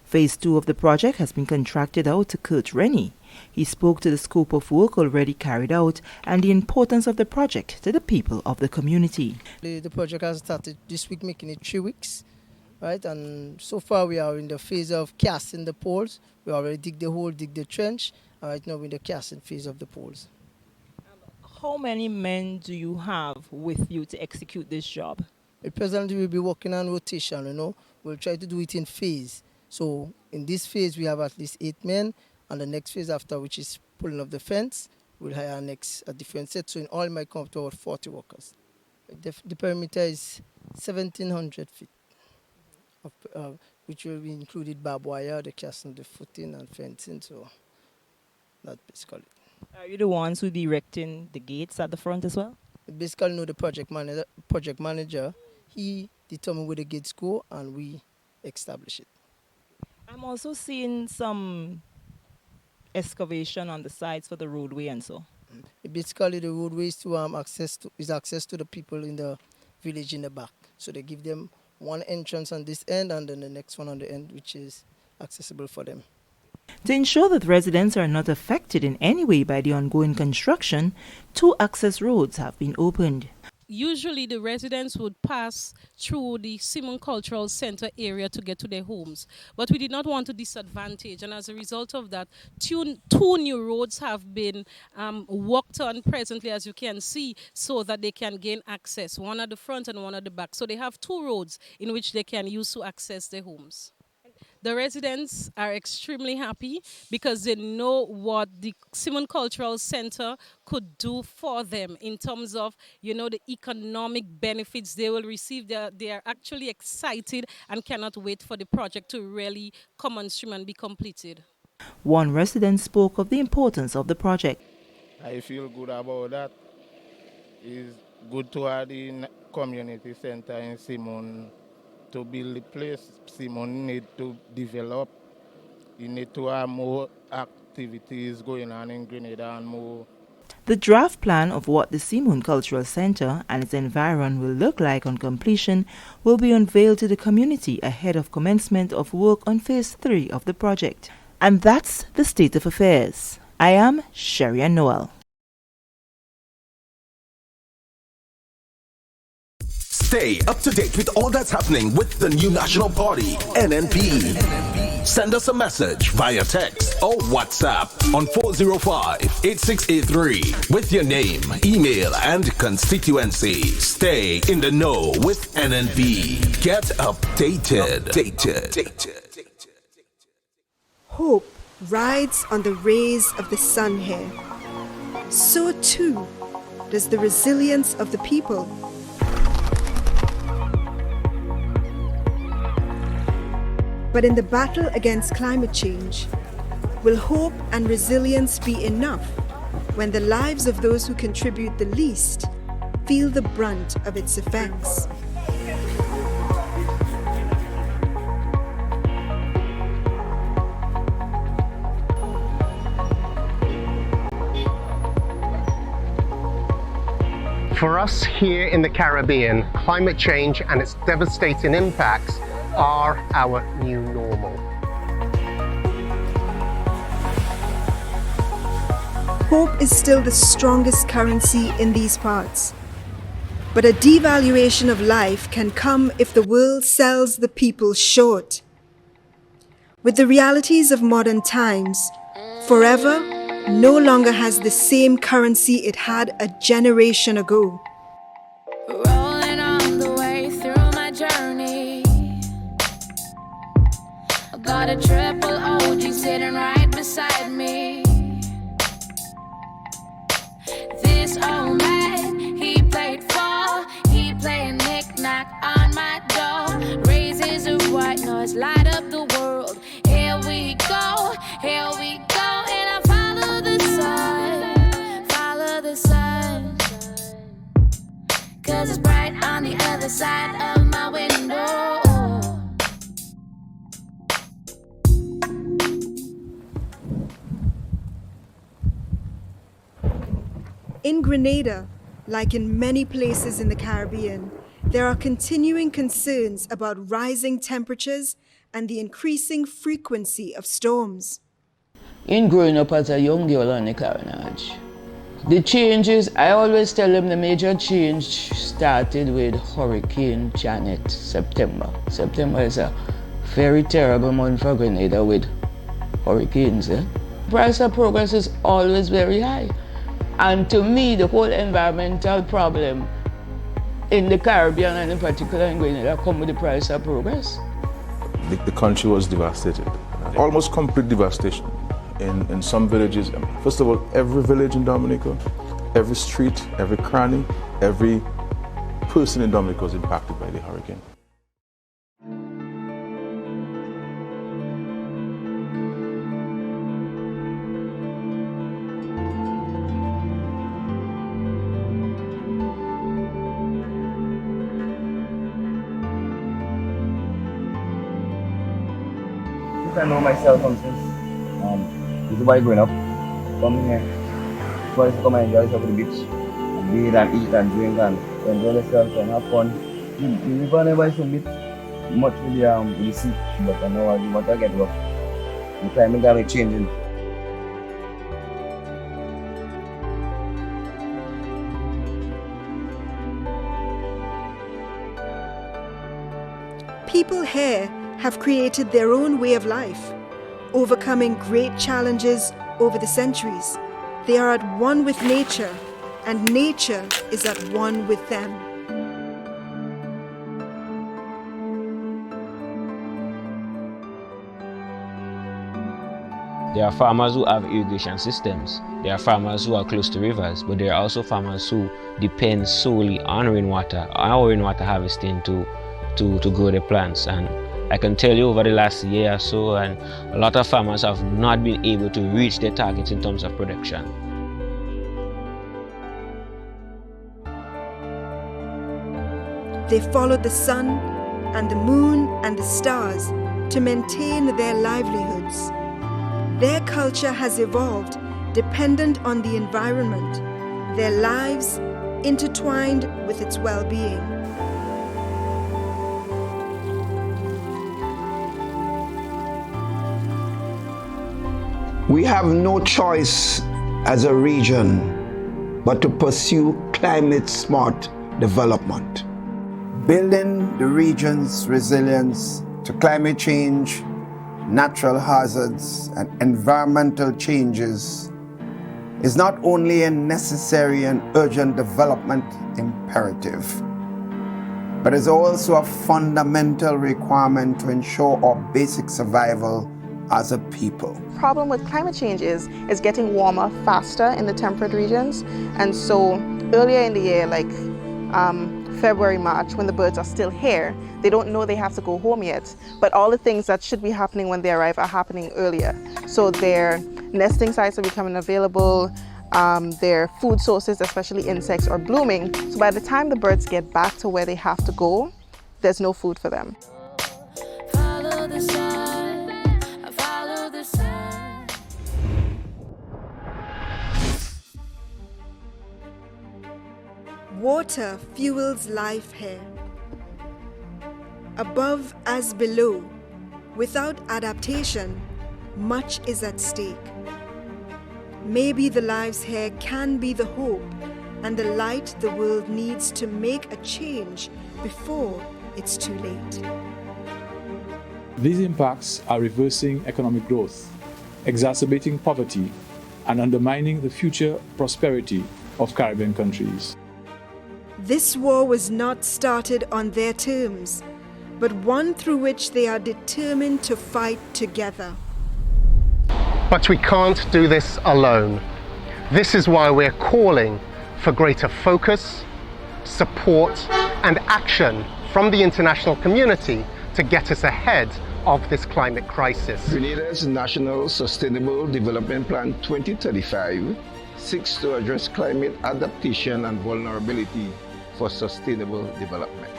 Phase 2 of the project has been contracted out to Kurt Rennie. He spoke to the scope of work already carried out and the importance of the project to the people of the community. The project has started this week, making it 3 weeks, right? And so far we are in the phase of casting the poles. We already dig the hole, dig the trench, and right now we're in the casting phase of the poles. How many men do you have with you to execute this job? At present we'll be working on rotation, We'll try to do it in phase. So in this phase we have at least 8 men. And the next phase after, which is pulling up the fence, we'll hire a different set. So in all, it might come up to about 40 workers. The perimeter is 1,700 feet, which will be included barbed wire, the casting, the footing, and fencing. So that's basically it. Are you the ones who erecting the gates at the front as well? Basically, no, the project manager, he determines where the gates go, and we establish it. I'm also seeing some excavation on the sides for the roadway and so. Basically, the roadway is to access to the people in the village in the back. So they give them one entrance on this end and then the next one on the end, which is accessible for them. To ensure that residents are not affected in any way by the ongoing construction, 2 access roads have been opened. Usually the residents would pass through the Simon Cultural Center area to get to their homes. But we did not want to disadvantage, and as a result of that, two new roads have been worked on presently, as you can see, so that they can gain access, one at the front and one at the back. So they have 2 roads in which they can use to access their homes. The residents are extremely happy because they know what the Simon Cultural Center could do for them in terms of, the economic benefits they will receive. They are actually excited and cannot wait for the project to really come on stream and be completed. One resident spoke of the importance of the project. I feel good about that. It's good to have the community center in Simon. To build the place, Simon need to develop. You need to have more activities going on in Grenada and more. The draft plan of what the Simon Cultural Center and its environment will look like on completion will be unveiled to the community ahead of commencement of work on Phase 3 of the project. And that's the state of affairs. I am Sherry Noel. Stay up to date with all that's happening with the new national party, NNP. Send us a message via text or WhatsApp on 405-8683 with your name, email, and constituency. Stay in the know with NNP. Get updated. Hope rides on the rays of the sun here. So too does the resilience of the people. But in the battle against climate change, will hope and resilience be enough when the lives of those who contribute the least feel the brunt of its effects? For us here in the Caribbean, climate change and its devastating impacts are our new normal. Hope is still the strongest currency in these parts. But a devaluation of life can come if the world sells the people short. With the realities of modern times, forever no longer has the same currency it had a generation ago. Rolling on the way through my journey. Got a triple OG sitting right beside me. This old man, he played fall. He playing knick-knack on my door. Raises a white noise, light up the world. Here we go, and I follow the sun. 'Cause it's bright on the other side of my window. In Grenada, like in many places in the Caribbean, there are continuing concerns about rising temperatures and the increasing frequency of storms. In growing up as a young girl on the Carriacou, the changes, I always tell them the major change started with Hurricane Janet, September. September is a very terrible month for Grenada with hurricanes. Price of progress is always very high. And to me, the whole environmental problem in the Caribbean and in particular in Grenada come with the price of progress. The country was devastated, almost complete devastation in some villages. First of all, every village in Dominica, every street, every cranny, every person in Dominica was impacted by the hurricane. I know myself from since this boy growing up, coming here, boys come and enjoy yourself at the beach, and bathe and eat and drink and enjoy yourself and have fun. The river never is so much with the sea, but I know the water get rough. The climate gonna be changing. People here have created their own way of life, overcoming great challenges over the centuries. They are at one with nature, and nature is at one with them. There are farmers who have irrigation systems. There are farmers who are close to rivers, but there are also farmers who depend solely on rainwater, our rainwater harvesting to grow their plants. And I can tell you over the last year or so, and a lot of farmers have not been able to reach their targets in terms of production. They followed the sun and the moon and the stars to maintain their livelihoods. Their culture has evolved dependent on the environment, their lives intertwined with its well-being. We have no choice as a region but to pursue climate-smart development. Building the region's resilience to climate change, natural hazards, and environmental changes is not only a necessary and urgent development imperative, but is also a fundamental requirement to ensure our basic survival as a people. The problem with climate change is getting warmer faster in the temperate regions, and so earlier in the year, like February, March, when the birds are still here, they don't know they have to go home yet, but all the things that should be happening when they arrive are happening earlier. So their nesting sites are becoming available, their food sources, especially insects, are blooming. So by the time the birds get back to where they have to go, there's no food for them. Follow the sun, I follow the sun. Water fuels life here. Above as below, without adaptation, much is at stake. Maybe the lives here can be the hope and the light the world needs to make a change before it's too late. These impacts are reversing economic growth, exacerbating poverty, and undermining the future prosperity of Caribbean countries. This war was not started on their terms, but one through which they are determined to fight together. But we can't do this alone. This is why we're calling for greater focus, support, and action from the international community to get us ahead of this climate crisis. Grenada's National Sustainable Development Plan 2035 seeks to address climate adaptation and vulnerability for sustainable development.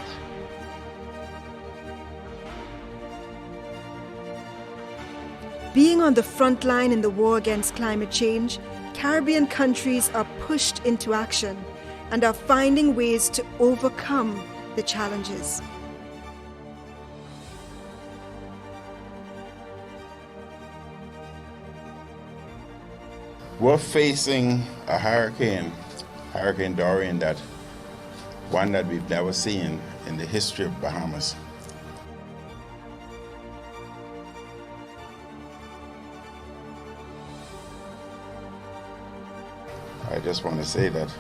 Being on the front line in the war against climate change, Caribbean countries are pushed into action and are finding ways to overcome the challenges. We're facing a hurricane, Hurricane Dorian, one that we've never seen in the history of Bahamas. I just want to say that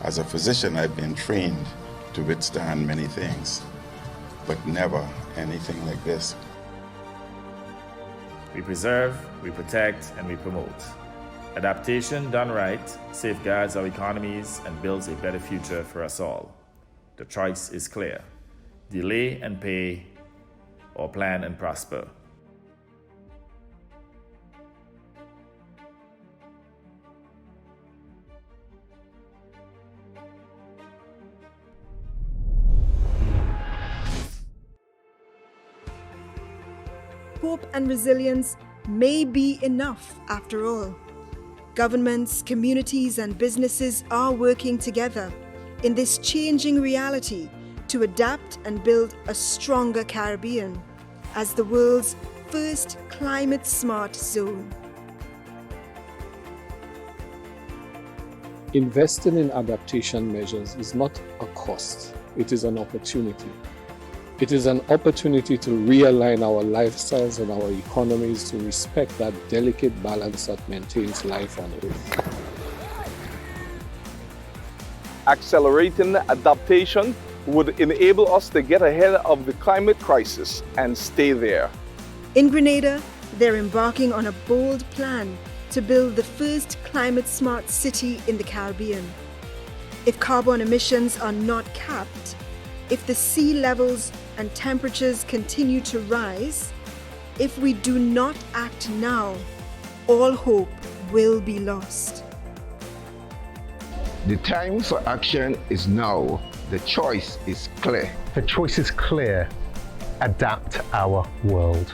as a physician, I've been trained to withstand many things, but never anything like this. We preserve, we protect, and we promote. Adaptation done right safeguards our economies and builds a better future for us all. The choice is clear. Delay and pay, or plan and prosper. Hope and resilience may be enough after all. Governments, communities, and businesses are working together in this changing reality to adapt and build a stronger Caribbean as the world's first climate-smart zone. Investing in adaptation measures is not a cost, it is an opportunity. It is an opportunity to realign our lifestyles and our economies to respect that delicate balance that maintains life on Earth. Accelerating adaptation would enable us to get ahead of the climate crisis and stay there. In Grenada, they're embarking on a bold plan to build the first climate-smart city in the Caribbean. If carbon emissions are not capped, if the sea levels and temperatures continue to rise, if we do not act now, all hope will be lost. The time for action is now. The choice is clear. The choice is clear. Adapt our world.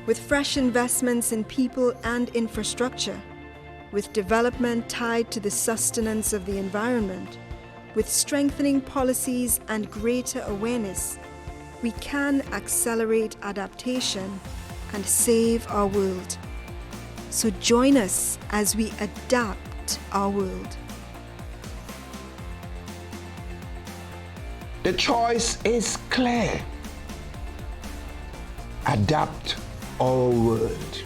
With fresh investments in people and infrastructure, with development tied to the sustenance of the environment, with strengthening policies and greater awareness, we can accelerate adaptation and save our world. So join us as we adapt our world. The choice is clear. Adapt our world.